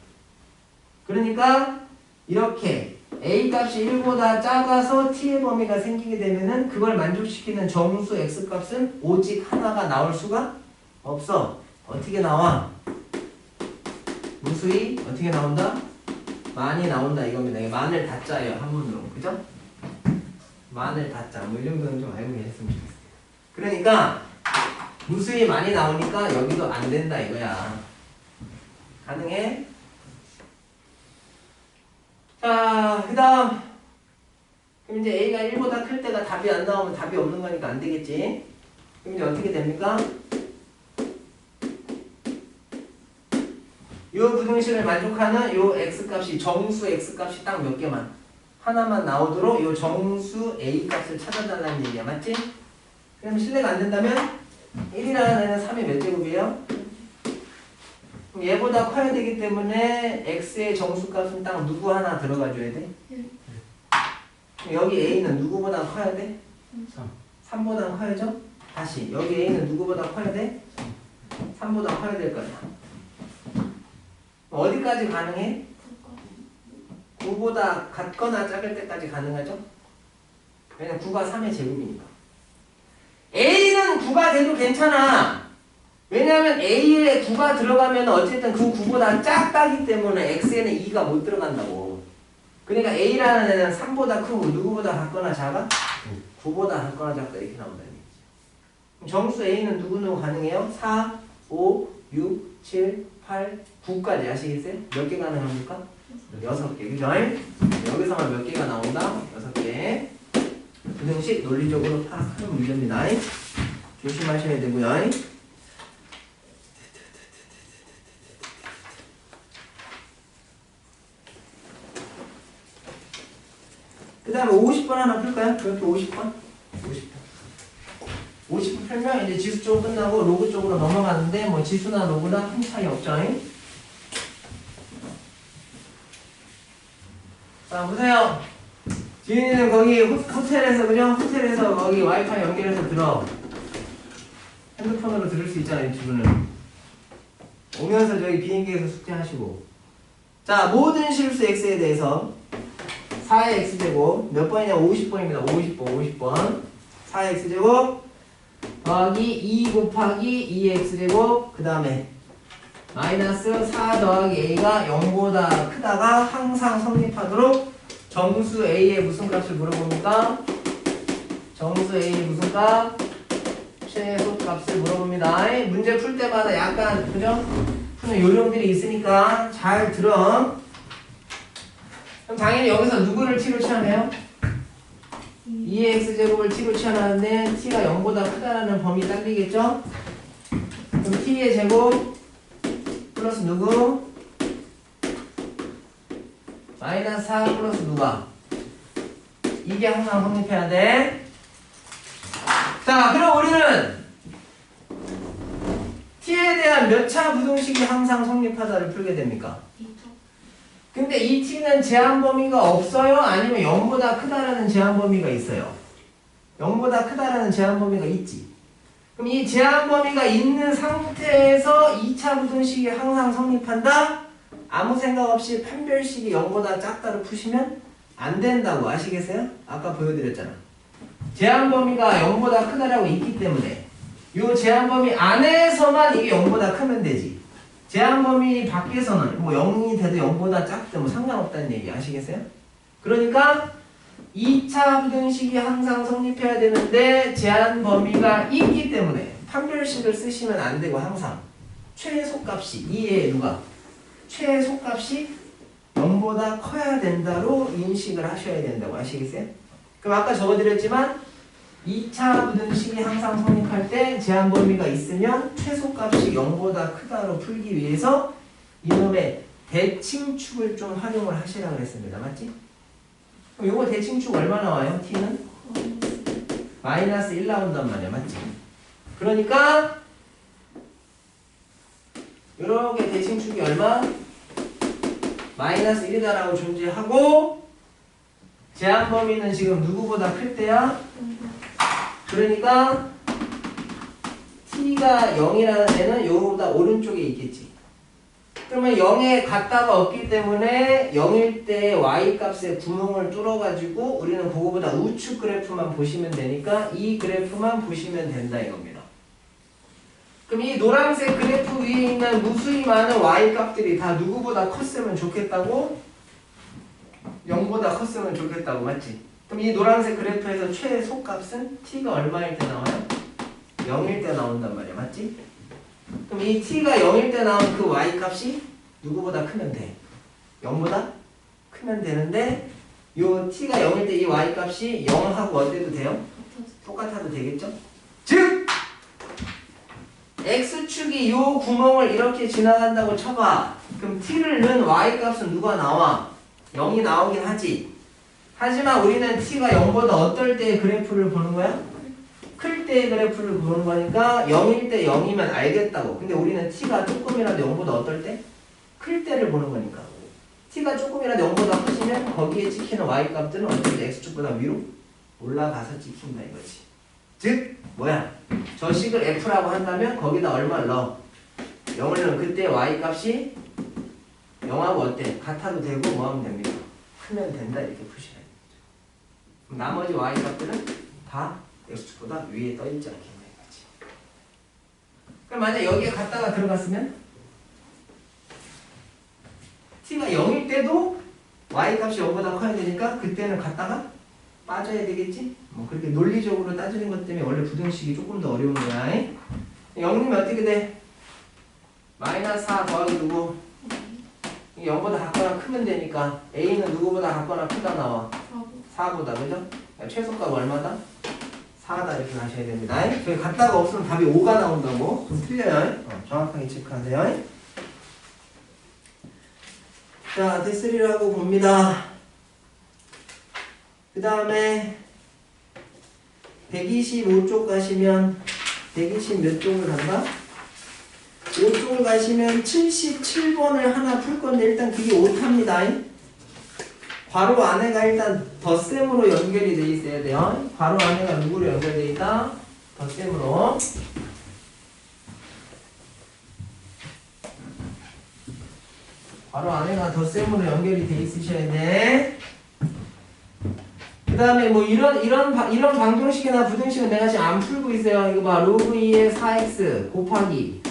그러니까 이렇게 a값이 1보다 작아서 t의 범위가 생기게 되면은 그걸 만족시키는 정수 x값은 오직 하나가 나올 수가 없어. 어떻게 나와? 무수히 어떻게 나온다? 많이 나온다 이겁니다. 이게 만을 다짜예요. 한문으로. 그죠? 만을 다짜. 뭐 이 정도는 좀 알고 계셨으면 좋겠어요. 그러니까 무수히 많이 나오니까 여기도 안 된다 이거야. 가능해? 자, 그 다음 그럼 이제 a가 1보다 클 때가 답이 안 나오면 답이 없는 거니까 안 되겠지. 그럼 이제 어떻게 됩니까? 요 부등식을 만족하는 요 x값이 정수 x값이 딱 몇 개만 하나만 나오도록 요 정수 a값을 찾아달라는 얘기야. 맞지? 그럼 실례가 안 된다면 1이라는 애는 3의 몇 제곱이에요? 그럼 얘보다 커야 되기 때문에 x의 정수값은 딱 누구 하나 들어가 줘야 돼? 그럼 여기 a는 누구보다 커야 돼? 3보다 커야죠? 다시 여기 a는 누구보다 커야 돼? 3보다 커야 될 거야. 어디까지 가능해? 9보다 같거나 작을 때까지 가능하죠? 왜냐면 9가 3의 제곱이니까. a는 9가 돼도 괜찮아. 왜냐하면 a에 9가 들어가면 어쨌든 그 9보다 작다기 때문에 x에는 2가 못 들어간다고. 그러니까 a라는 애는 3보다 크고 누구보다 같거나 작아? 9보다 같거나 작다 이렇게 나온다는 얘기죠. 정수 a는 누구 가능해요? 4, 5, 6, 7, 8, 9까지 아시겠어요? 몇 개 가능합니까? 6개. 그죠? 여기서만 몇 개가 나온다? 6개. 부등식 논리적으로 파악하는 문제입니다. 조심하셔야 되고요. 그 다음에 50번 하나 풀까요? 그렇게 50번? 50번 풀면 이제 지수 쪽 끝나고 로그 쪽으로 넘어가는데 뭐 지수나 로그나 큰 차이 없죠? 자, 보세요. 지은이는 거기 호텔에서, 그죠? 호텔에서 거기 와이파이 연결해서 들어. 핸드폰으로 들을 수 있잖아요, 유튜브는. 오면서 저기 비행기에서 숙제하시고. 자, 모든 실수 x에 대해서 4의 x제곱, 몇 번이냐? 50번입니다. 50번. 4의 x제곱, 더하기 2 곱하기 2의 x제곱, 그 다음에 마이너스 4 더하기 a가 0보다 크다가 항상 성립하도록 정수 a의 무슨 값을 물어봅니까? 정수 a의 무슨 값? 최소값을 물어봅니다. 문제 풀 때마다 약간 그죠? 푸는 요령들이 있으니까 잘 들어. 그럼 당연히 여기서 누구를 t로 취하네요? 2x제곱을 t로 취하는데 t가 0보다 크다라는 범위 딸리겠죠? 그럼 t의 제곱 플러스 누구? 마이너스 4 플러스 누가? 이게 항상 성립해야 돼. 자, 그럼 우리는 t에 대한 몇 차 부등식이 항상 성립하다를 풀게 됩니까? 근데 이 t는 제한 범위가 없어요? 아니면 0보다 크다라는 제한 범위가 있어요? 0보다 크다라는 제한 범위가 있지. 그럼 이 제한 범위가 있는 상태에서 2차 부등식이 항상 성립한다? 아무 생각 없이 판별식이 0보다 작다를 푸시면 안 된다고 아시겠어요? 아까 보여드렸잖아. 제한 범위가 0보다 크다라고 있기 때문에 이 제한 범위 안에서만 이게 0보다 크면 되지. 제한 범위 밖에서는 뭐 0이 돼도 0보다 작든 뭐 상관없다는 얘기 아시겠어요? 그러니까 2차 부등식이 항상 성립해야 되는데 제한 범위가 있기 때문에 판별식을 쓰시면 안 되고 항상 최소값이 이에 누가? 최소값이 0보다 커야 된다로 인식을 하셔야 된다고 아시겠어요? 그럼 아까 적어드렸지만 2차 부등식이 항상 성립할 때 제한 범위가 있으면 최소값이 0보다 크다로 풀기 위해서 이놈의 대칭축을 좀 활용을 하시라고 그랬습니다. 맞지? 그럼 요거 대칭축 얼마 나와요? t는? 마이너스 1 나온단 말이야. 맞지? 그러니까 요렇게 대칭축이 얼마? 마이너스 1이다라고 존재하고 제한 범위는 지금 누구보다 클 때야? 그러니까 t가 0이라는 애는 요거보다 오른쪽에 있겠지. 그러면 0에 같다가 없기 때문에 0일 때 y값에 구멍을 뚫어가지고 우리는 그거보다 우측 그래프만 보시면 되니까 이 그래프만 보시면 된다 이겁니다. 그럼 이 노란색 그래프 위에 있는 무수히 많은 y값들이 다 누구보다 컸으면 좋겠다고? 0보다 컸으면 좋겠다고. 맞지? 그럼 이 노란색 그래프에서 최소값은 t가 얼마일 때 나와요? 0일 때 나온단 말이야. 맞지? 그럼 이 t가 0일 때 나온 그 y값이 누구보다 크면 돼. 0보다 크면 되는데 요 t가 0일 때 이 y값이 0하고 어때도 돼요? 똑같아도 되겠죠? 즉! x축이 요 구멍을 이렇게 지나간다고 쳐봐. 그럼 t를 넣은 y값은 누가 나와? 0이 나오긴 하지. 하지만 우리는 t가 0보다 어떨 때의 그래프를 보는 거야? 클 때의 그래프를 보는 거니까 0일 때 0이면 알겠다고. 근데 우리는 t가 조금이라도 0보다 어떨 때? 클 때를 보는 거니까. t가 조금이라도 0보다 커지면 거기에 찍히는 y값들은 어쨌든 x축보다 위로 올라가서 찍힌다 이거지. 즉 뭐야? 저 식을 f라고 한다면 거기다 얼마를 넣어? 0을 넣으면 그때 y값이 0하고 어때? 같아도 되고 뭐 하면 됩니까? 크면 된다 이렇게 푸시면 되죠. 나머지 y값들은 다 x축보다 위에 떠있지 않겠냐 이거지. 그럼 만약 여기에 갔다가 들어갔으면 t가 0일 때도 y값이 0보다 커야 되니까 그때는 갔다가 빠져야 되겠지? 뭐 그렇게 논리적으로 따지는 것 때문에 원래 부등식이 조금 더 어려운 거야. 0이면 어떻게 돼? 마이너스 4 더하기 누구? 0보다 같거나 크면 되니까 a는 누구보다 같거나 크다 나와? 4보다. 그죠? 최소값 얼마다? 4다 이렇게 가셔야 됩니다. 저기 갖다가 없으면 답이 5가 나온다고. 좀 틀려요. 정확하게 체크하세요. 자, 데스리라고 봅니다. 그 다음에 125쪽 가시면 120 몇 쪽을 간다? 5쪽을 가시면 77번을 하나 풀 건데 일단 그게 오타입니다. 괄호 안에가 일단 덧셈으로 연결이 돼 있어야 돼요. 괄호 안에가 누구로 연결돼 있다? 덧셈으로. 괄호 안에가 덧셈으로 연결이 돼 있으셔야 돼. 그 다음에 뭐 이런 방정식이나 부등식은 내가 지금 안 풀고 있어요. 이거 봐. 로그 2의 4x 곱하기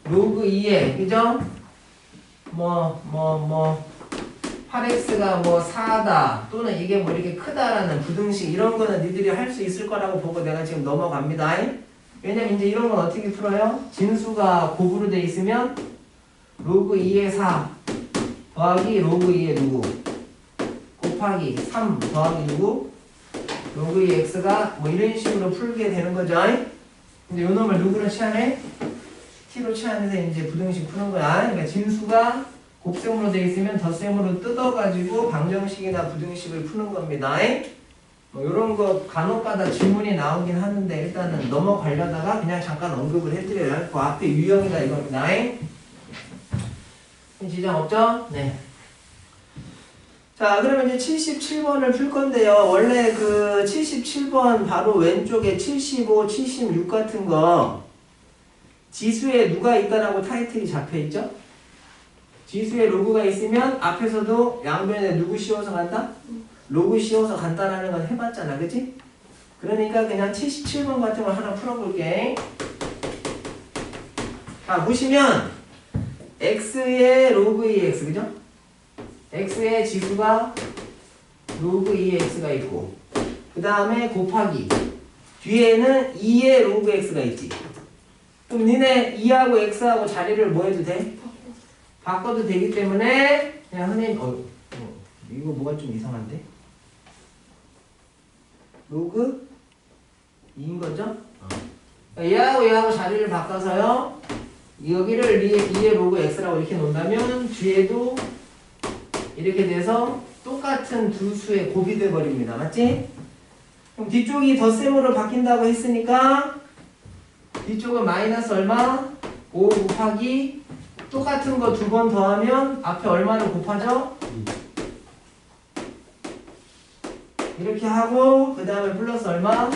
로그 2의 그죠? 8x가 뭐 4다 또는 이게 뭐 이렇게 크다라는 부등식 이런 거는 니들이 할 수 있을 거라고 보고 내가 지금 넘어갑니다. 왜냐면 이제 이런 건 어떻게 풀어요? 진수가 곱으로 돼 있으면 로그 2의 4 더하기 로그 2의 누구? 곱하기 3 더하기 누구? 로그 2 x가 뭐 이런 식으로 풀게 되는 거죠. 근데 요 놈을 누구로 취하네? t로 취하면서 이제 부등식 푸는 거야. 그러니까 진수가 곱셈으로 되어 있으면 덧셈으로 뜯어가지고 방정식이나 부등식을 푸는 겁니다. 뭐 이런 거 간혹가다 질문이 나오긴 하는데 일단은 넘어가려다가 그냥 잠깐 언급을 해드려요. 그 앞에 유형이다 이겁니다. 지장 없죠? 네. 자, 그러면 이제 77번을 풀 건데요. 원래 그 77번 바로 왼쪽에 75, 76 같은 거 지수에 누가 있다라고 타이틀이 잡혀 있죠? 지수에 로그가 있으면 앞에서도 양변에 누구 씌워서 간다? 로그 씌워서 간다라는 건 해봤잖아, 그치? 그러니까 그냥 77번 같은 거 하나 풀어볼게. 자, 보시면 x의 로그 2x, 그죠? x의 지수가 로그 2x가 있고 그 다음에 곱하기 뒤에는 2의 로그 x가 있지. 그럼 니네 2하고 x하고 자리를 뭐 해도 돼? 바꿔도 되기 때문에 그냥 선생님 이거 뭐가 좀 이상한데? 로그 2인 거죠? 얘하고 자리를 바꿔서요. 여기를 2의 로그 x라고 이렇게 놓는다면 뒤에도 이렇게 돼서 똑같은 두 수의 곱이 돼버립니다. 맞지? 그럼 뒤쪽이 덧셈으로 바뀐다고 했으니까 뒤쪽은 마이너스 얼마? 5 곱하기 똑같은 거 두 번 더하면 앞에 얼마를 곱하죠? 이렇게 하고 그 다음에 플러스 얼마?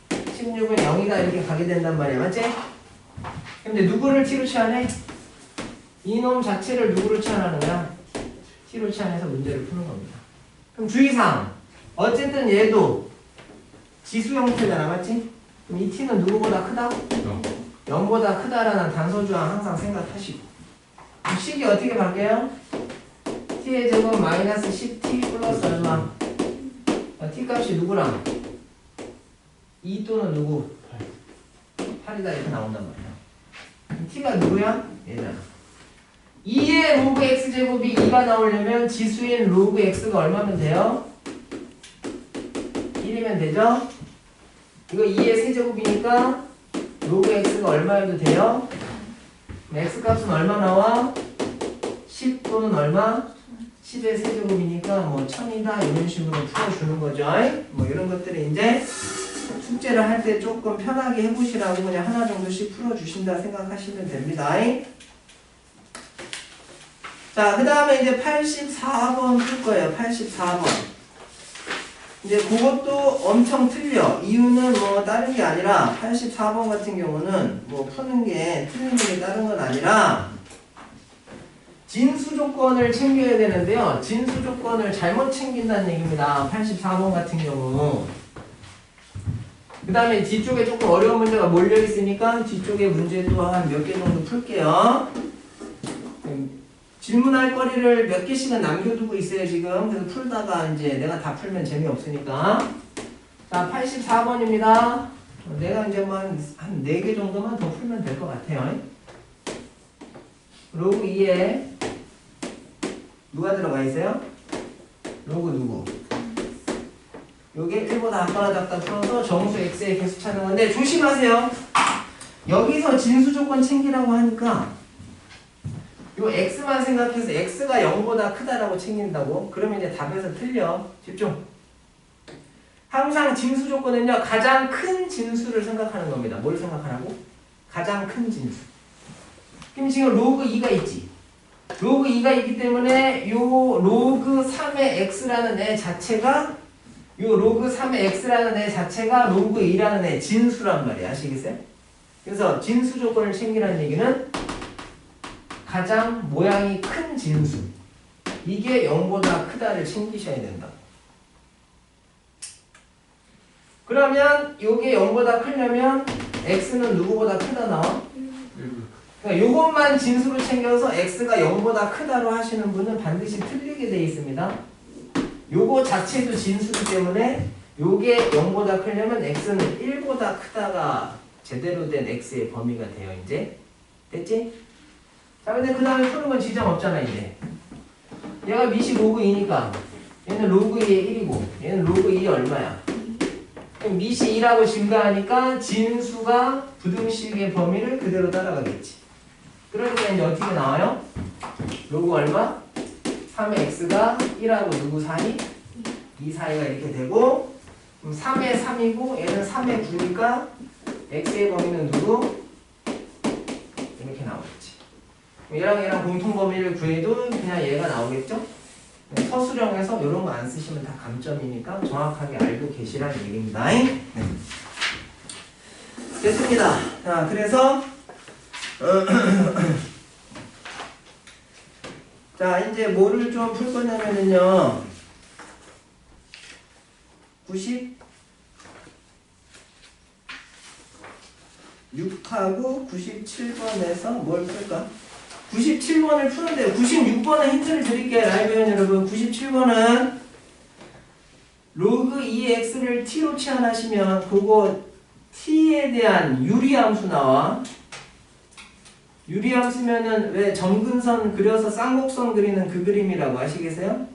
16은 0이다 이렇게 가게 된단 말이야. 맞지? 근데 누구를 t로 치환해? 이놈 자체를 누구로 치환하는 거야? t로 치환해서 문제를 푸는 겁니다. 그럼 주의사항 어쨌든 얘도 지수 형태잖아. 맞지? 그럼 이 t는 누구보다 크다? 0보다 크다라는 단서주항 항상 생각하시고 식이 어떻게 바뀌어요? t의 제곱은 마이너스 10t 플러스 얼마? t 값이 누구랑? 2 또는 누구? 8이다 이렇게 나온단 말이야. t가 누구야? 얘잖아. 2의 로그 x제곱이 2가 나오려면 지수인 로그 x가 얼마면 돼요? 1이면 되죠? 이거 2의 세제곱이니까 로그 x가 얼마여도 돼요? x 값은 얼마 나와? 10 또는 얼마? 10의 세제곱이니까 뭐 1000이다 이런 식으로 풀어주는 거죠. 뭐 이런 것들이 이제 숙제를 할 때 조금 편하게 해보시라고 그냥 하나 정도씩 풀어주신다 생각하시면 됩니다. 자, 그 다음에 이제 84번 풀 거예요. 84번. 이제 그것도 엄청 틀려. 이유는 뭐 다른 게 아니라 84번 같은 경우는 뭐 푸는 게 틀리는 게 다른 건 아니라 진수 조건을 챙겨야 되는데요. 진수 조건을 잘못 챙긴다는 얘기입니다. 84번 같은 경우. 그 다음에 뒤쪽에 조금 어려운 문제가 몰려 있으니까 뒤쪽에 문제도 한 몇 개 정도 풀게요. 질문할 거리를 몇 개씩은 남겨두고 있어요, 지금. 그래서 풀다가 이제 내가 다 풀면 재미없으니까. 자, 84번입니다. 내가 이제 뭐 한 4개 정도만 더 풀면 될 것 같아요. 로그 2에 누가 들어가 있어요? 로그 누구? 요게 1보다 작거나 작다 풀어서 정수 x의 개수 찾는 건데 조심하세요. 여기서 진수 조건 챙기라고 하니까 요 x만 생각해서 x가 0보다 크다라고 챙긴다고? 그러면 이제 답에서 틀려. 집중. 항상 진수 조건은요, 가장 큰 진수를 생각하는 겁니다. 뭘 생각하라고? 가장 큰 진수. 그럼 지금 로그 2가 있지. 로그 2가 있기 때문에 요 로그 3의 x라는 애 자체가 요 로그 3의 x라는 애 자체가 로그 2라는 애 진수란 말이야. 아시겠어요? 그래서 진수 조건을 챙기라는 얘기는 가장 모양이 큰 진수. 이게 0보다 크다를 챙기셔야 된다. 그러면 요게 0보다 크려면 x는 누구보다 크다 나와? 그러니까 요것만 진수로 챙겨서 x가 0보다 크다로 하시는 분은 반드시 틀리게 돼 있습니다. 요거 자체도 진수이기 때문에 요게 0보다 크려면 x는 1보다 크다가 제대로 된 x의 범위가 돼요. 이제 됐지? 자, 근데 그 다음에 푸는 건 지장 없잖아. 이제 얘가 밑이 로그 2니까 얘는 로그 2의 1이고 얘는 로그 2의 얼마야? 그럼 밑이 2라고 증가하니까 진수가 부등식의 범위를 그대로 따라가겠지. 그러니까 이제 어떻게 나와요? 로그 얼마? 3의 x가 1하고 누구 사이? 2 사이가 이렇게 되고, 그럼 3의 3이고 얘는 3의 9니까 x의 범위는 누구? 이렇게 나오겠지. 얘랑 공통 범위를 구해도 그냥 얘가 나오겠죠? 서술형에서 이런 거 안 쓰시면 다 감점이니까 정확하게 알고 계시라는 얘기입니다. 네. 됐습니다. 자, 그래서 자, 이제 뭐를 좀 풀 거냐면요. 96하고 97번에서 뭘 풀까? 97번을 푸는데 96번은 힌트를 드릴게요. 라이브형 여러분. 97번은 로그 2x를 t로 치환하시면 그거 t에 대한 유리함수 나와. 유리함수면은 왜 점근선 그려서 쌍곡선 그리는 그 그림이라고 아시겠어요?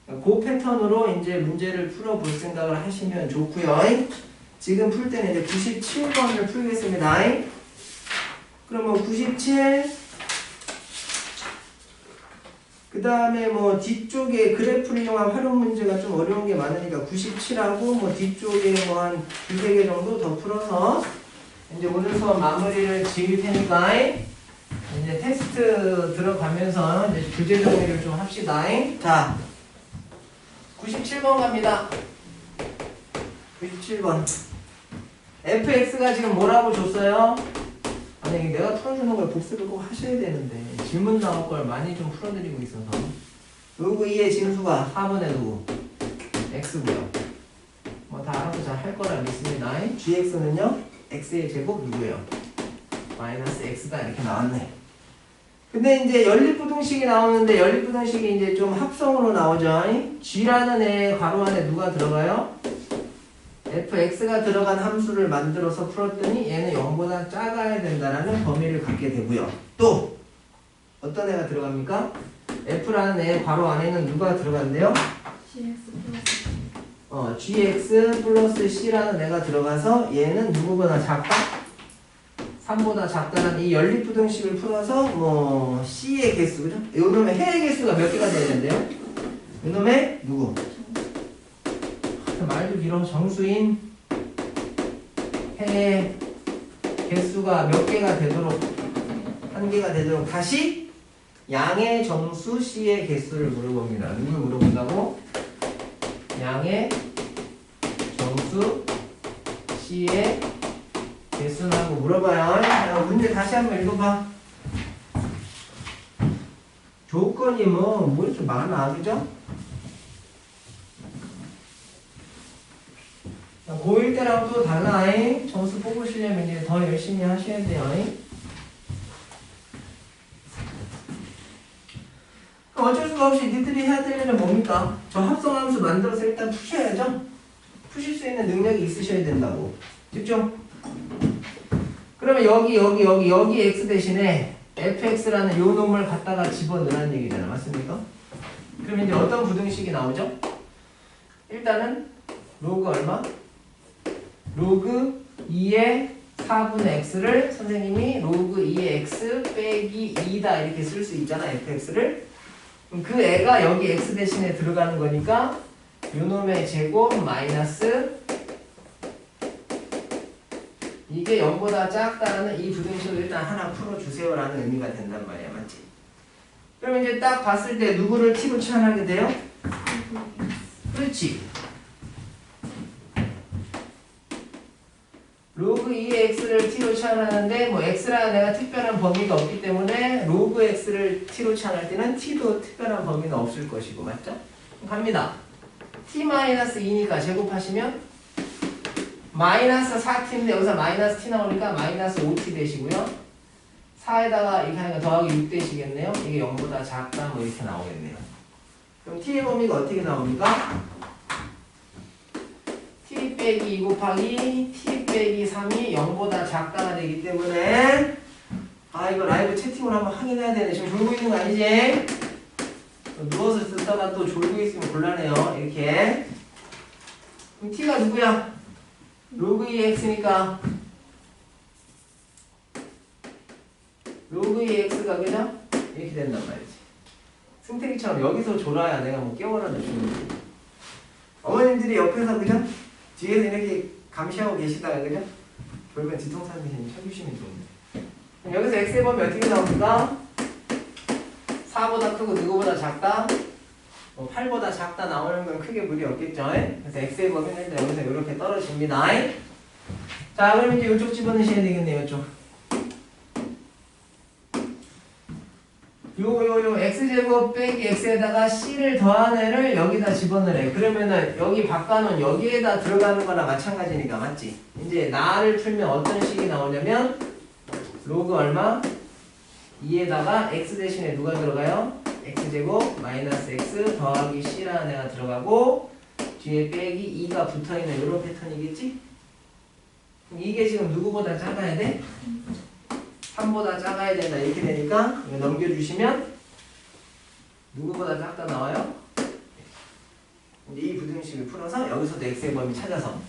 그 패턴으로 이제 문제를 풀어볼 생각을 하시면 좋고요. 지금 풀 때는 이제 97번을 풀겠습니다. 그러면 97, 그 다음에 뭐 뒤쪽에 그래프를 이용한 활용 문제가 좀 어려운 게 많으니까 97하고 뭐 뒤쪽에 뭐 한 두세 개 정도 더 풀어서 이제 오늘 수업 마무리를 지을 테니까 이제 테스트 들어가면서 이제 교재 정리를 좀 합시다. 자, 97번 갑니다. 97번. fx가 지금 뭐라고 줬어요? 아니 내가 풀어주는 걸 복습을 꼭 하셔야 되는데 질문 나올 걸 많이 좀 풀어드리고 있어서 누구 2의 진수가 4분의 누구? x고요. 뭐 다 알아서 잘 할 거라 믿습니다. gx는요? x의 제곱 누구예요? 마이너스 x다 이렇게 나왔네. 근데 이제 연립부등식이 나오는데 연립부등식이 이제 좀 합성으로 나오죠. g라는 애 괄호 안에 누가 들어가요? fx가 들어간 함수를 만들어서 풀었더니 얘는 0보다 작아야 된다라는 범위를 갖게 되고요. 또 어떤 애가 들어갑니까? f라는 애 괄호 안에는 누가 들어간대요? gx 플러스 c라는 애가 들어가서 얘는 누구보다 작다? 3보다 작다는 이 연립부등식을 풀어서 뭐 c의 개수, 그죠? 요놈의 해의 개수가 몇 개가 돼야 된대요? 요놈의 누구? 말도 길어. 정수인 해의 개수가 몇 개가 되도록 한 개가 되도록 다시 양의 정수 c의 개수를 물어봅니다. 누굴 물어본다고? 양의 정수 c의 개수라고 물어봐요. 자, 문제 다시 한번 읽어봐. 조건이 뭐 이렇게 많아, 그죠? 고1 때랑 또 달라. 점수 뽑으시려면 이제 더 열심히 하셔야 돼요. 어쩔 수가 없이 니들이 해야 될 일은 뭡니까? 저 합성함수 만들어서 일단 푸셔야죠. 푸실 수 있는 능력이 있으셔야 된다고. 집중. 그러면 여기 x 대신에 fx라는 요 놈을 갖다가 집어넣으라는 얘기잖아. 맞습니까? 그럼 이제 어떤 부등식이 나오죠? 일단은 로그 얼마? 로그 2의 4분의 x를 선생님이 로그 2의 x 빼기 2다 이렇게 쓸 수 있잖아. fx를. 그럼 그 애가 여기 x 대신에 들어가는 거니까 요놈의 제곱 마이너스 이게 0보다 작다라는 이 부등식을 일단 하나 풀어주세요 라는 의미가 된단 말이야. 맞지? 그러면 이제 딱 봤을 때 누구를 t로 치환하게 돼요? 그렇지. 로그 2의 x를 t로 치환하는데 뭐 x라는 애가 특별한 범위가 없기 때문에 로그 x를 t로 치환할 때는 t도 특별한 범위는 없을 것이고. 맞죠? 갑니다. t-2니까 제곱하시면 마이너스 4t인데 여기서 마이너스 t 나오니까 마이너스 5t 되시고요. 4에다가 이렇게 하니까 더하기 6 되시겠네요. 이게 0보다 작다 뭐 이렇게 나오겠네요. 그럼 t의 범위가 어떻게 나옵니까? t 빼기 2 곱하기 t 빼기 3이 0보다 작다가 되기 때문에 이거 라이브 채팅으로 한번 확인해야 되네. 지금 졸고 있는 거 아니지? 누워서 듣다가 또 졸고 있으면 곤란해요. 이렇게. 그럼 t가 누구야? 로그 2의 x니까 로그 2의 x가 그죠? 이렇게 된단 말이지. 승태기처럼 여기서 졸아야 내가 뭐 깨워라도 주는 거지. 어머님들이 옆에서 그죠? 뒤에서 이렇게 감시하고 계시다가 그죠? 별건 뒤통수 대신 쳐주시면 좋은데. 그럼 여기서 x의 범위 어떻게 나옵니까? 4보다 크고 누구보다 작다? 8보다 작다 나오는 건 크게 무리 없겠죠? 그래서 x의 범위는 일단 여기서 이렇게 떨어집니다. 자, 그럼 이제 이쪽 집어넣으셔야 되겠네요. 이쪽. 요 x제곱 빼기 x에다가 c를 더한 애를 여기다 집어넣으래. 그러면은 여기 바꿔놓은 여기에다 들어가는 거나 마찬가지니까. 맞지? 이제 나를 풀면 어떤 식이 나오냐면 로그 얼마? 2에다가 x 대신에 누가 들어가요? x제곱 마이너스 x 더하기 c라는 애가 들어가고 뒤에 빼기 2가 붙어있는 이런 패턴이겠지? 그럼 이게 지금 누구보다 작아야 돼? 3보다 작아야 된다 이렇게 되니까 이거 넘겨주시면 누구보다 작다 나와요? 이제 이 부등식을 풀어서 여기서도 x의 범위 찾아서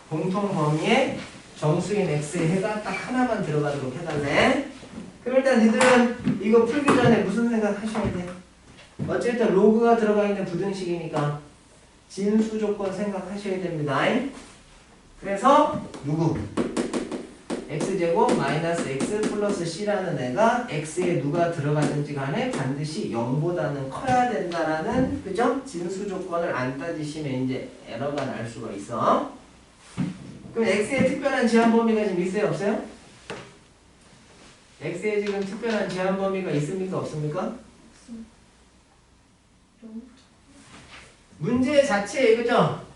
공통 범위에 정수인 x의 해가 딱 하나만 들어가도록 해달래. 그럼 일단 니들은 이거 풀기 전에 무슨 생각 하셔야 돼? 어쨌든 로그가 들어가 있는 부등식이니까 진수 조건 생각하셔야 됩니다. 그래서 누구? x제곱 마이너스 x 플러스 c라는 애가 x에 누가 들어가든지 간에 반드시 0보다는 커야 된다라는 그죠? 진수 조건을 안 따지시면 이제 에러가 날 수가 있어. 그럼 x에 특별한 제한 범위가 지금 있어요? 없어요? x에 지금 특별한 제한 범위가 있습니까? 없습니까? 문제 자체에 그죠?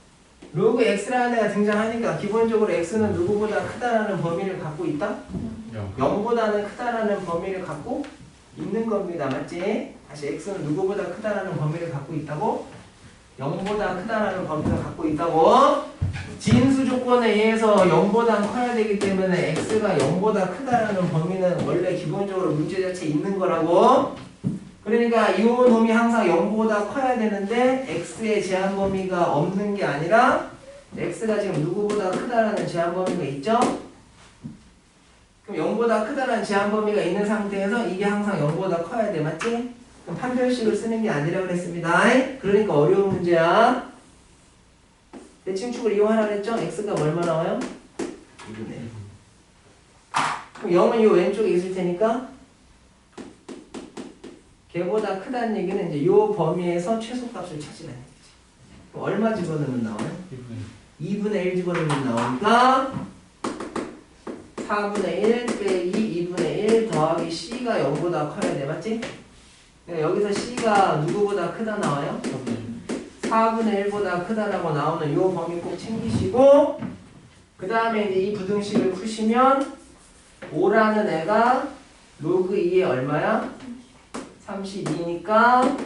로그 x라는 애가 등장하니까 기본적으로 x는 누구보다 크다라는 범위를 갖고 있다? 0보다는 크다라는 범위를 갖고 있는 겁니다. 맞지? 다시 x는 누구보다 크다라는 범위를 갖고 있다고? 0보다 크다라는 범위를 갖고 있다고? 진수 조건에 의해서 0보다 커야 되기 때문에 x가 0보다 크다라는 범위는 원래 기본적으로 문제 자체에 있는 거라고? 그러니까 이 놈이 항상 0보다 커야 되는데 x의 제한 범위가 없는 게 아니라 x가 지금 누구보다 크다라는 제한 범위가 있죠? 그럼 0보다 크다라는 제한 범위가 있는 상태에서 이게 항상 0보다 커야 돼. 맞지? 그럼 판별식을 쓰는 게 아니라 그랬습니다. 그러니까 어려운 문제야. 대칭축을 이용하라 그랬죠? x가 얼마 나와요? 2분의 1. 그럼 0은 이 왼쪽에 있을 테니까 걔보다 크다는 얘기는 이제 요 범위에서 최소값을 찾으라는 얘기지. 그럼 얼마 집어넣으면 나와요? 2분의 1 집어넣으면 나오니까 4분의 1 빼기 2분의 1 더하기 c가 0보다 커야 돼. 맞지? 그러니까 여기서 c가 누구보다 크다 나와요? 4분의 1보다 크다라고 나오는 요 범위 꼭 챙기시고 그 다음에 이제 이 부등식을 푸시면 5라는 애가 로그 2에 얼마야? 32니까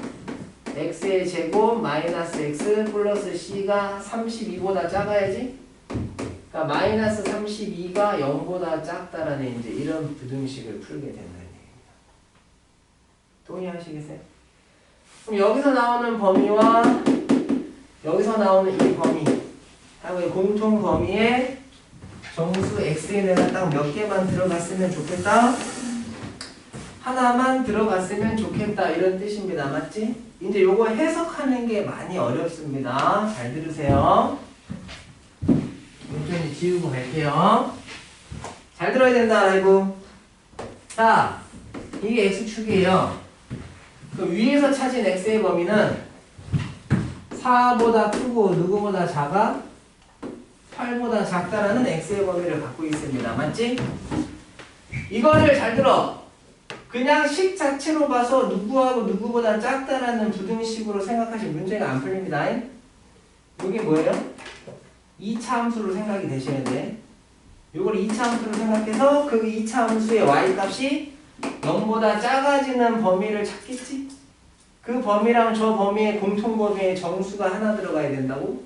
x의 제곱 마이너스 x 플러스 c가 32보다 작아야지. 그러니까 마이너스 32가 0보다 작다라는 이제 이런 부등식을 풀게 된다는 얘기입니다. 동의하시겠어요? 그럼 여기서 나오는 범위와 여기서 나오는 이 범위 하고 공통 범위에 정수 x의 내가 딱 몇 개만 들어갔으면 좋겠다. 하나만 들어갔으면 좋겠다 이런 뜻입니다. 맞지? 이제 요거 해석하는 게 많이 어렵습니다. 잘 들으세요. 좀 지우고 갈게요. 잘 들어야 된다 라이브. 자, 이게 x축이에요. 그 위에서 찾은 x의 범위는 4보다 크고 누구보다 작아? 8보다 작다라는 x의 범위를 갖고 있습니다. 맞지? 이거를 잘 들어. 그냥 식 자체로 봐서 누구하고 누구보다 작다라는 부등식으로 생각하시면 문제가 안 풀립니다. 이게 뭐예요? 2차 함수로 생각이 되셔야 돼. 이걸 2차 함수로 생각해서 그 2차 함수의 y값이 0보다 작아지는 범위를 찾겠지? 그 범위랑 저 범위의 공통 범위에 정수가 하나 들어가야 된다고?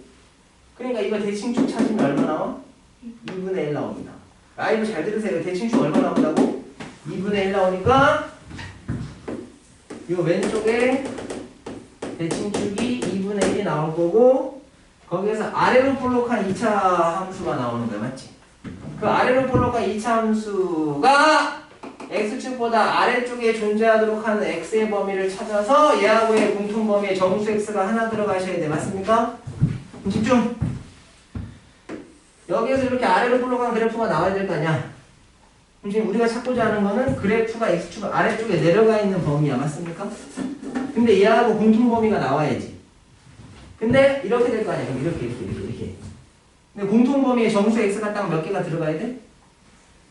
그러니까 이거 대칭축 찾으면 얼마 나와? 2분의 1 나옵니다. 라이브 잘 들으세요. 대칭축 얼마 나온다고? 2분의 1 나오니까 이 왼쪽에 대칭축이 2분의 1이 나올 거고 거기에서 아래로 볼록한 2차 함수가 나오는 거야. 맞지? 그 아래로 볼록한 2차 함수가 x축보다 아래쪽에 존재하도록 하는 x의 범위를 찾아서 얘하고의 공통 범위에 정수 x가 하나 들어가셔야 돼. 맞습니까? 집중! 여기에서 이렇게 아래로 볼록한 그래프가 나와야 될 거 아니야? 지금 우리가 찾고자 하는 거는 그래프가 x축 아래쪽에 내려가 있는 범위야. 맞습니까? 근데 얘하고 공통 범위가 나와야지. 근데 이렇게 될 거 아니야. 그럼 이렇게. 근데 공통 범위에 정수 x가 딱 몇 개가 들어가야 돼?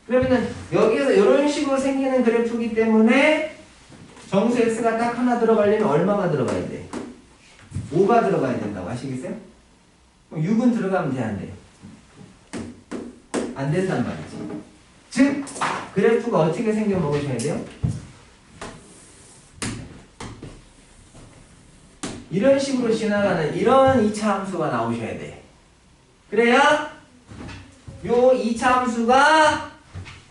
그러면은 여기에서 이런 식으로 생기는 그래프이기 때문에 정수 x가 딱 하나 들어가려면 얼마가 들어가야 돼? 5가 들어가야 된다고 아시겠어요? 그럼 6은 들어가면 돼, 안 돼? 안 된단 말이지. 즉 그래프가 어떻게 생겨 먹으셔야 돼요? 이런 식으로 지나가는 이런 2차 함수가 나오셔야 돼. 그래야 요 2차 함수가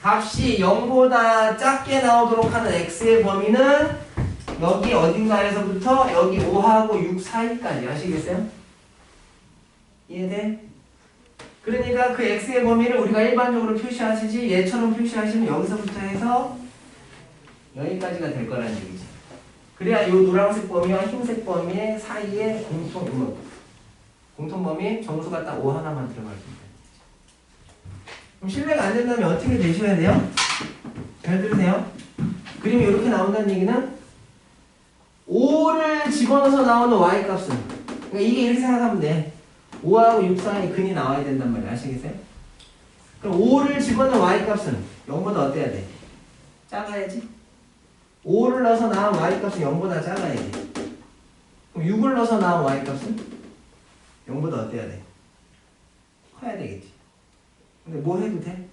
값이 0보다 작게 나오도록 하는 x의 범위는 여기 어딘가에서부터 여기 5하고 6 사이까지 아시겠어요? 이해돼? 그러니까 그 x의 범위를 우리가 일반적으로 표시하시지 얘처럼 표시하시면 여기서부터 해서 여기까지가 될 거라는 얘기지. 그래야 이 노란색 범위와 흰색 범위 사이에 공통 범위 정수가 딱 5 하나만 들어갈 수 있다. 그럼 신뢰가 안 된다면 어떻게 되셔야 돼요? 잘 들으세요. 그림이 이렇게 나온다는 얘기는 5를 집어넣어서 나오는 y값은, 그러니까 이게 이렇게 생각하면 돼. 5하고 6 사이에 근이 나와야 된단 말이야. 아시겠어요? 그럼 5를 집어넣은 y값은 0보다 어때야 돼? 작아야지. 5를 넣어서 나온 y값은 0보다 작아야 돼. 그럼 6을 넣어서 나온 y값은 0보다 어때야 돼? 커야 되겠지. 근데 뭐 해도 돼?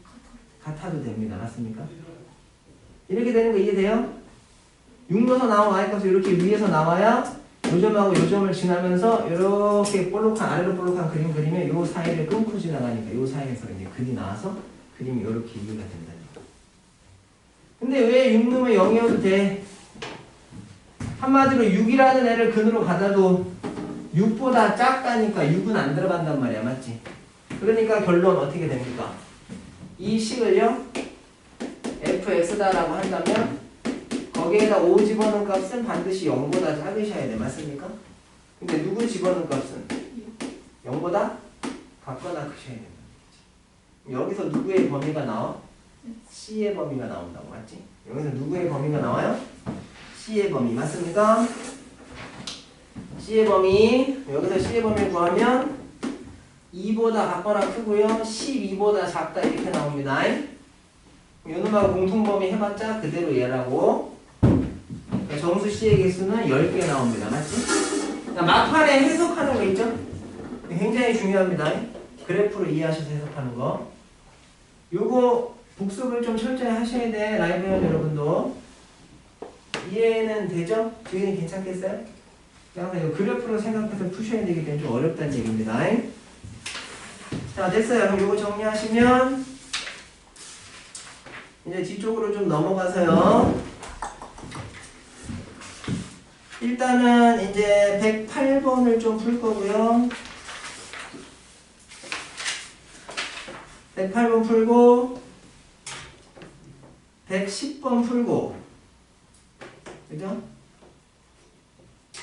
같아도 됩니다. 맞습니까? 이렇게 되는 거 이해돼요? 6 넣어서 나온 y값이 이렇게 위에서 나와야 요점하고 요점을 지나면서 이렇게 볼록한 아래로 볼록한 그림 그리면 요 사이를 끊고 지나가니까 요 사이에서 이제 근이 나와서 그림이 이렇게 이해가 된다니까. 근데 왜 6 넣으면 0이어도 돼? 한마디로 6이라는 애를 근으로 가져도 6보다 작다니까 6은 안 들어간단 말이야. 맞지? 그러니까 결론 어떻게 됩니까? 이 식을요 fx다라고 한다면 거기에다 5 집어넣은 값은 반드시 0보다 작으셔야 돼. 맞습니까? 근데 누구 집어넣은 값은 0보다 같거나 크셔야 된다. 여기서 누구의 범위가 나와? C의 범위가 나온다고. 맞지? 여기서 누구의 범위가 나와요? C의 범위. 맞습니까? C의 범위. 여기서 C의 범위 구하면 2보다 같거나 크고요 12보다 작다 이렇게 나옵니다. 요놈하고 공통범위 해봤자 그대로 얘라고. 정수 C의 개수는 10개 나옵니다. 맞지? 막판에 해석하는 거 있죠? 굉장히 중요합니다. 그래프로 이해하셔서 해석하는 거. 요거 복습을 좀 철저히 하셔야 돼. 라이브 회원 여러분도. 이해는 되죠? 주인이 괜찮겠어요? 그냥 그래프로 생각해서 푸셔야 되기 때문에 좀 어렵다는 얘기입니다. 자, 됐어요. 그럼 요거 정리하시면 이제 뒤쪽으로 좀 넘어가서요. 일단은 이제 108번을 좀 풀 거고요. 108번 풀고 110번 풀고, 그죠?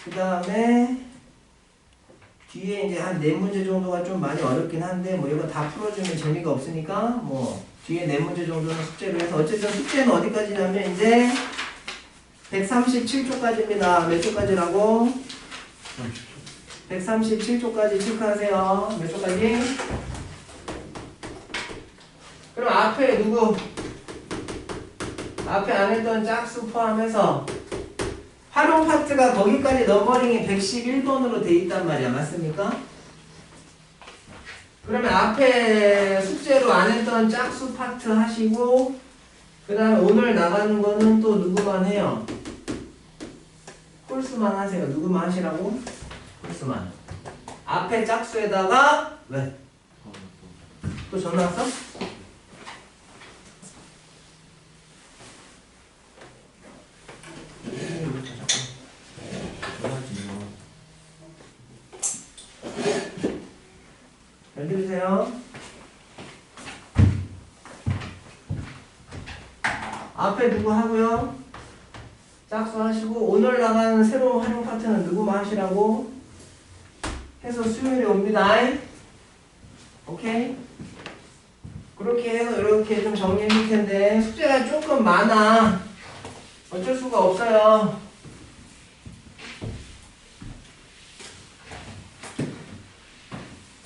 그 다음에 뒤에 이제 한 4문제 정도가 좀 많이 어렵긴 한데 뭐 이거 다 풀어주면 재미가 없으니까 뭐 뒤에 4문제 정도는 숙제로 해서 어쨌든 숙제는 어디까지냐면 이제 137쪽까지입니다. 몇 쪽까지라고? 137쪽까지 체크하세요. 몇 쪽까지? 그럼 앞에 누구? 앞에 안 했던 짝수 포함해서 활용 파트가 거기까지 넘버링이 111번으로 돼 있단 말이야. 맞습니까? 그러면 앞에 숙제로 안 했던 짝수 파트 하시고 그 다음에 오늘 나가는 거는 또 누구만 해요? 홀수만 하세요. 누구만 하시라고? 홀수만. 앞에 짝수에다가 왜? 또 전화 왔어? 잘 들으세요? 앞에 누구 하고요? 짝수 하시고 오늘 나가는 새로운 활용 파트는 누구만 하시라고 해서 수요일에 옵니다. 오케이? 그렇게 해서 이렇게 좀 정리해 줄 텐데 숙제가 조금 많아. 어쩔 수가 없어요.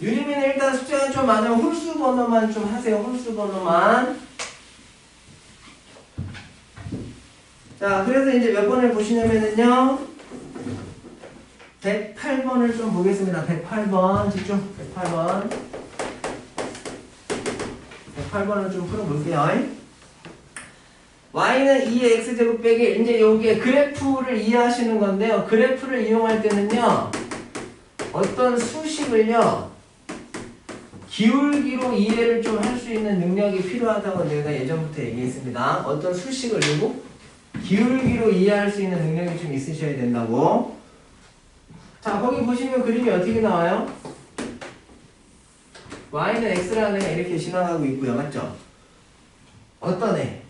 유리민은 일단 숙제가 좀 많으면 홀수 번호만 좀 하세요. 홀수 번호만. 자, 그래서 이제 몇 번을 보시냐면은요. 108번을 좀 보겠습니다. 108번. 집중. 108번. 108번을 좀 풀어볼게요. y는 2의 x제곱 빼기 이제 요게 그래프를 이해하시는 건데요. 그래프를 이용할 때는요. 어떤 수식을요. 기울기로 이해를 좀 할 수 있는 능력이 필요하다고 내가 예전부터 얘기했습니다. 어떤 수식을 두고 기울기로 이해할 수 있는 능력이 좀 있으셔야 된다고. 자, 거기 보시면 그림이 어떻게 나와요? y는 x라는 애가 이렇게 지나가고 있고요. 맞죠? 어떤 애?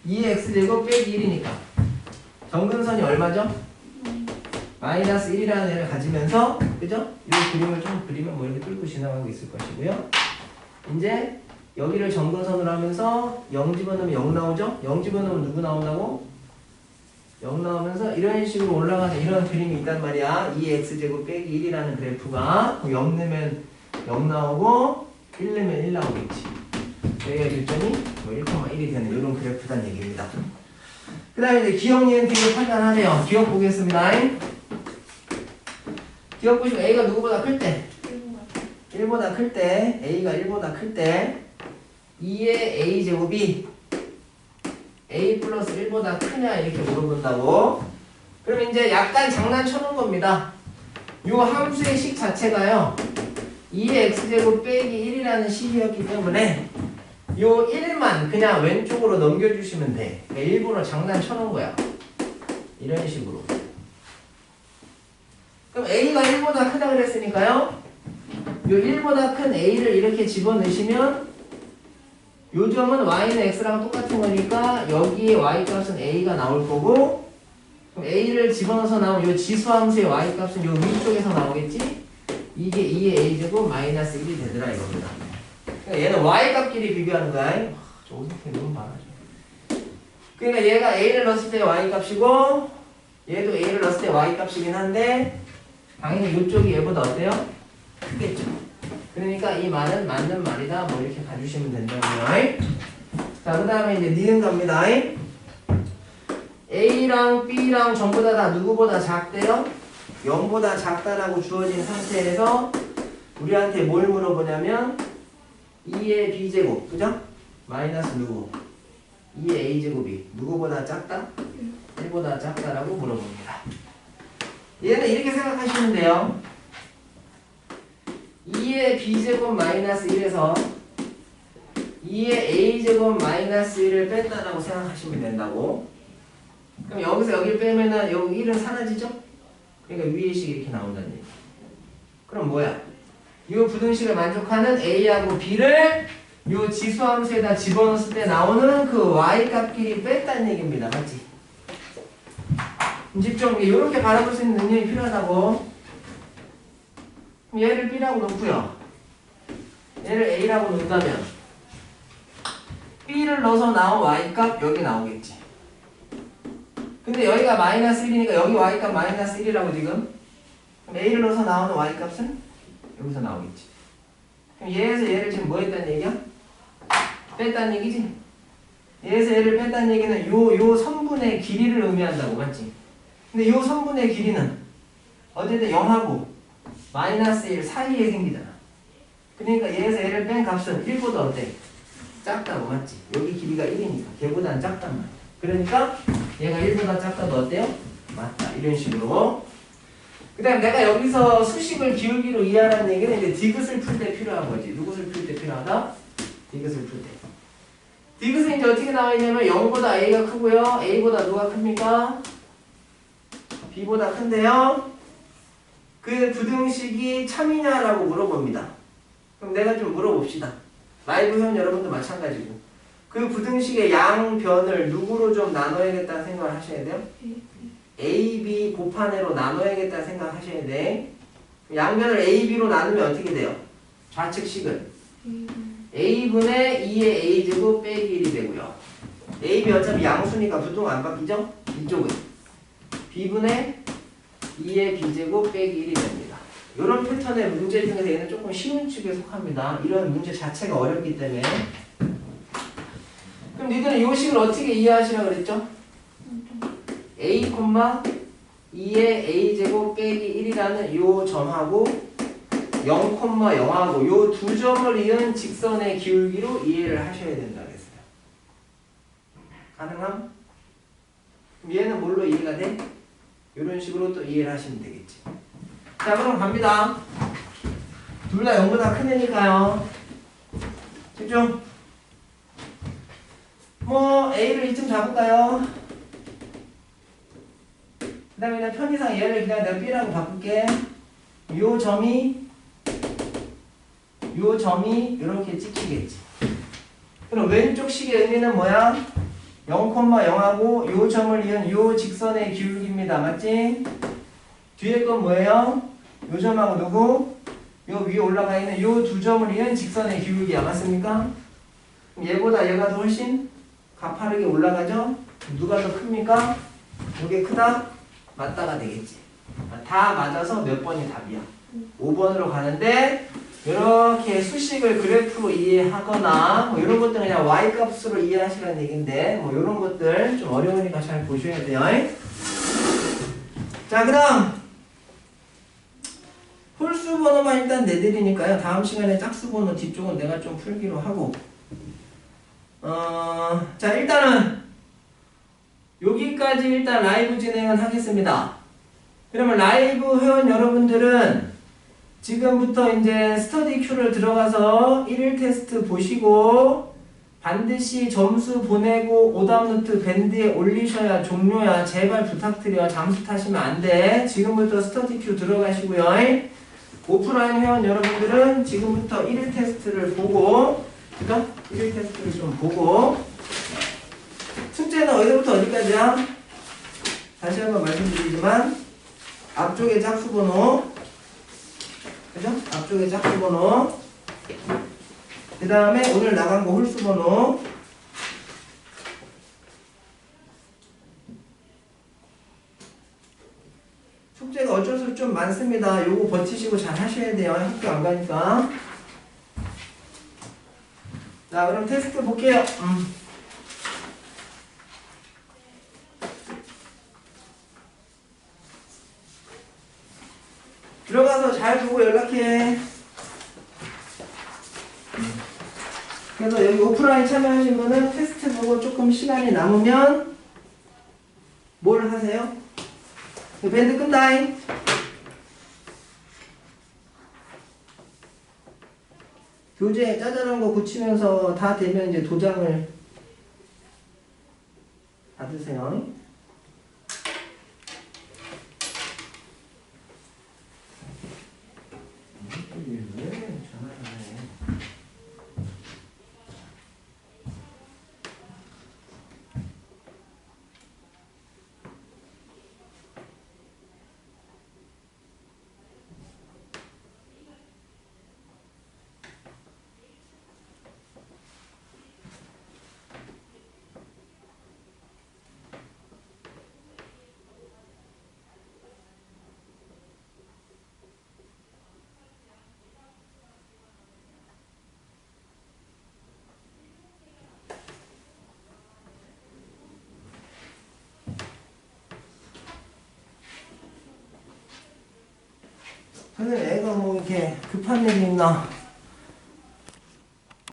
2x제곱 빼기 1이니까 정근선이 얼마죠? 마이너스 1이라는 애를 가지면서, 그죠? 이 그림을 좀 그리면 뭐 이렇게 뚫고 지나가고 있을 것이고요. 이제 여기를 정근선으로 하면서 0 집어넣으면 0 나오죠? 0 집어넣으면 누구 나온다고? 0 나오면서 이런 식으로 올라가는 이런 그림이 있단 말이야. 2x제곱 빼기 1이라는 그래프가 0 넣으면 0 나오고 1 넣으면 1 나오겠지. 여기가 교점이 뭐 1,1이 되는 이런 그래프단 얘기입니다. 그 다음에 이제 기억, 니은, 디귿 판단하래요. 기억 보겠습니다. 기억 보시면 A가 누구보다 클 때? 1보다 클 때, A가 1보다 클 때 2의 A제곱이 A 플러스 1보다 크냐 이렇게 물어본다고. 그럼 이제 약간 장난쳐놓은 겁니다. 요 함수의 식 자체가요 2의 X제곱 빼기 1이라는 식이었기 때문에 요 1만 그냥 왼쪽으로 넘겨주시면 돼. 그러니까 일부러 장난쳐놓은 거야. 이런 식으로. 그럼 A가 1보다 크다 그랬으니까요 요 1보다 큰 A를 이렇게 집어넣으시면 요 점은 Y는 X랑 똑같은 거니까 여기에 Y값은 A가 나올 거고, 그럼 A를 집어넣어서 나온 요 지수함수의 Y값은 요 위쪽에서 나오겠지? 이게 2의 A제곱 마이너스 1이 되더라 이겁니다. 그러니까 얘는 Y값끼리 비교하는 거야. 저 어색해 너무 많아져. 그러니까 얘가 A를 넣었을 때 Y값이고 얘도 A를 넣었을 때 Y값이긴 한데 당연히 이쪽이 얘보다 어때요? 크겠죠. 그러니까 이 말은 맞는 말이다. 뭐 이렇게 가주시면 된다고요. 자, 그 다음에 이제 니은 갑니다. A랑 B랑 전부 다 누구보다 작대요? 0보다 작다라고 주어진 상태에서 우리한테 뭘 물어보냐면 2의 B제곱, 그죠? 마이너스 누구? 2의 A제곱이 누구보다 작다? 1보다 작다라고 물어봅니다. 얘는 이렇게 생각하시면 돼요. 2의 B제곱 마이너스 1에서 2의 A제곱 마이너스 1을 뺀다라고 생각하시면 된다고. 그럼 여기서 여기를 빼면은 여기 1은 사라지죠? 그러니까 위의 식이 이렇게 나온다는 얘기. 그럼 뭐야? 이 부등식을 만족하는 A하고 B를 이 지수함수에다 집어넣었을 때 나오는 그 Y값끼리 뺐다는 얘기입니다. 맞지? 집중, 이렇게 바라볼 수 있는 능력이 필요하다고. 얘를 B라고 놓고요. 얘를 A라고 놓는다면 B를 넣어서 나온 Y값 여기 나오겠지. 근데 여기가 마이너스 1이니까 여기 Y값 마이너스 1이라고 지금. 그럼 A를 넣어서 나오는 Y값은 여기서 나오겠지. 그럼 얘에서 얘를 지금 뭐 했다는 얘기야? 뺐다는 얘기지? 얘에서 얘를 뺐다는 얘기는 요 선분의 길이를 의미한다고, 맞지? 근데 요 선분의 길이는 어쨌든 0하고 마이너스 1 사이에 생기잖아. 그러니까 얘에서 얘를 뺀 값은 1보다 어때? 작다고, 맞지? 여기 길이가 1이니까 걔보다는 작단 말이야. 그러니까 얘가 1보다 작다도 어때요? 맞다. 이런 식으로. 그 다음에 내가 여기서 수식을 기울기로 이해하라는 얘기는 이제 디귿을 풀 때 필요한 거지. 누구를 풀 때 필요하다? 디귿을 풀 때. 디귿은 이제 어떻게 나와 있냐면 0보다 A가 크고요. A보다 누가 큽니까? B보다 큰데요. 그 부등식이 참이냐라고 물어봅니다. 그럼 내가 좀 물어봅시다. 라이브 회원 여러분도 마찬가지고. 그 부등식의 양변을 누구로 좀 나눠야겠다는 생각을 하셔야 돼요? A, B 곱한으로 나눠야겠다는 생각 하셔야 돼. 양변을 A, B로 나누면 어떻게 돼요? 좌측식은 A분의 2의 A제곱 빼기 1이 되고요. A, B 어차피 양수니까 부등 안 바뀌죠? 이쪽은 B분의 2의 B제곱 빼기 1이 됩니다. 이런 패턴의 문제 중에서 얘는 조금 쉬운 축에 속합니다. 이런 문제 자체가 어렵기 때문에. 그럼 니들은 이 식을 어떻게 이해하시라고 그랬죠? A, 2의 A제곱 빼기 1이라는 이 점하고 0, 0하고 이 두 점을 이은 직선의 기울기로 이해를 하셔야 된다 그랬어요. 가능함? 그럼 얘는 뭘로 이해가 돼? 이런 식으로 또 이해를 하시면 되겠지. 자, 그럼 갑니다. 둘 다 0보다 큰 애니까요. 집중. 뭐 A를 이쯤 잡을까요? 그 다음에 그냥 편의상 얘를 그냥 내가 B라고 바꿀게. 요 점이 요 점이 이렇게 찍히겠지. 그럼 왼쪽 식의 의미는 뭐야? 0,0하고 요 점을 이은 요 직선의 기울기입니다. 맞지? 뒤에 건 뭐예요? 요 점하고 누구? 요 위에 올라가 있는 요 두 점을 이은 직선의 기울기야. 맞습니까? 그럼 얘보다 얘가 더 훨씬 가파르게 올라가죠? 누가 더 큽니까? 요게 크다? 맞다가 되겠지. 다 맞아서 몇 번이 답이야? 5번으로 가는데 이렇게 수식을 그래프로 이해하거나 뭐 이런 것들 그냥 y값으로 이해하시라는 얘기인데 뭐 이런 것들 좀 어려우니까 잘 보셔야 돼요. 자, 그 다음 홀수 번호만 일단 내드리니까요. 다음 시간에 짝수 번호 뒤쪽은 내가 좀 풀기로 하고 자, 일단은 여기까지 일단 라이브 진행은 하겠습니다. 그러면 라이브 회원 여러분들은 지금부터 이제 스터디 큐를 들어가서 1일 테스트 보시고 반드시 점수 보내고 오답노트 밴드에 올리셔야 종료야. 제발 부탁드려. 잠수 타시면 안 돼. 지금부터 스터디 큐 들어가시고요. 오프라인 회원 여러분들은 지금부터 1일 테스트를 보고, 그죠? 1일 테스트를 좀 보고, 숙제는 어디부터 어디까지야? 다시 한번 말씀드리지만, 앞쪽에 짝수 번호, 그죠? 앞쪽에 짝수 번호, 그 다음에 오늘 나간 거 홀수 번호, 숙제가 어쩔 수 없이 좀 많습니다. 요거 버티시고 잘 하셔야 돼요. 학교 안 가니까. 자, 그럼 테스트 볼게요. 들어가서 잘 보고 연락해. 그래서 여기 오프라인 참여하신 분은 테스트 보고 조금 시간이 남으면 뭘 하세요? 밴드 끈다잉. 교재 짜잘한 거 고치면서 다 되면 이제 도장을 받으세요. 선생님 애가 뭐 이렇게 급한 일이 있나?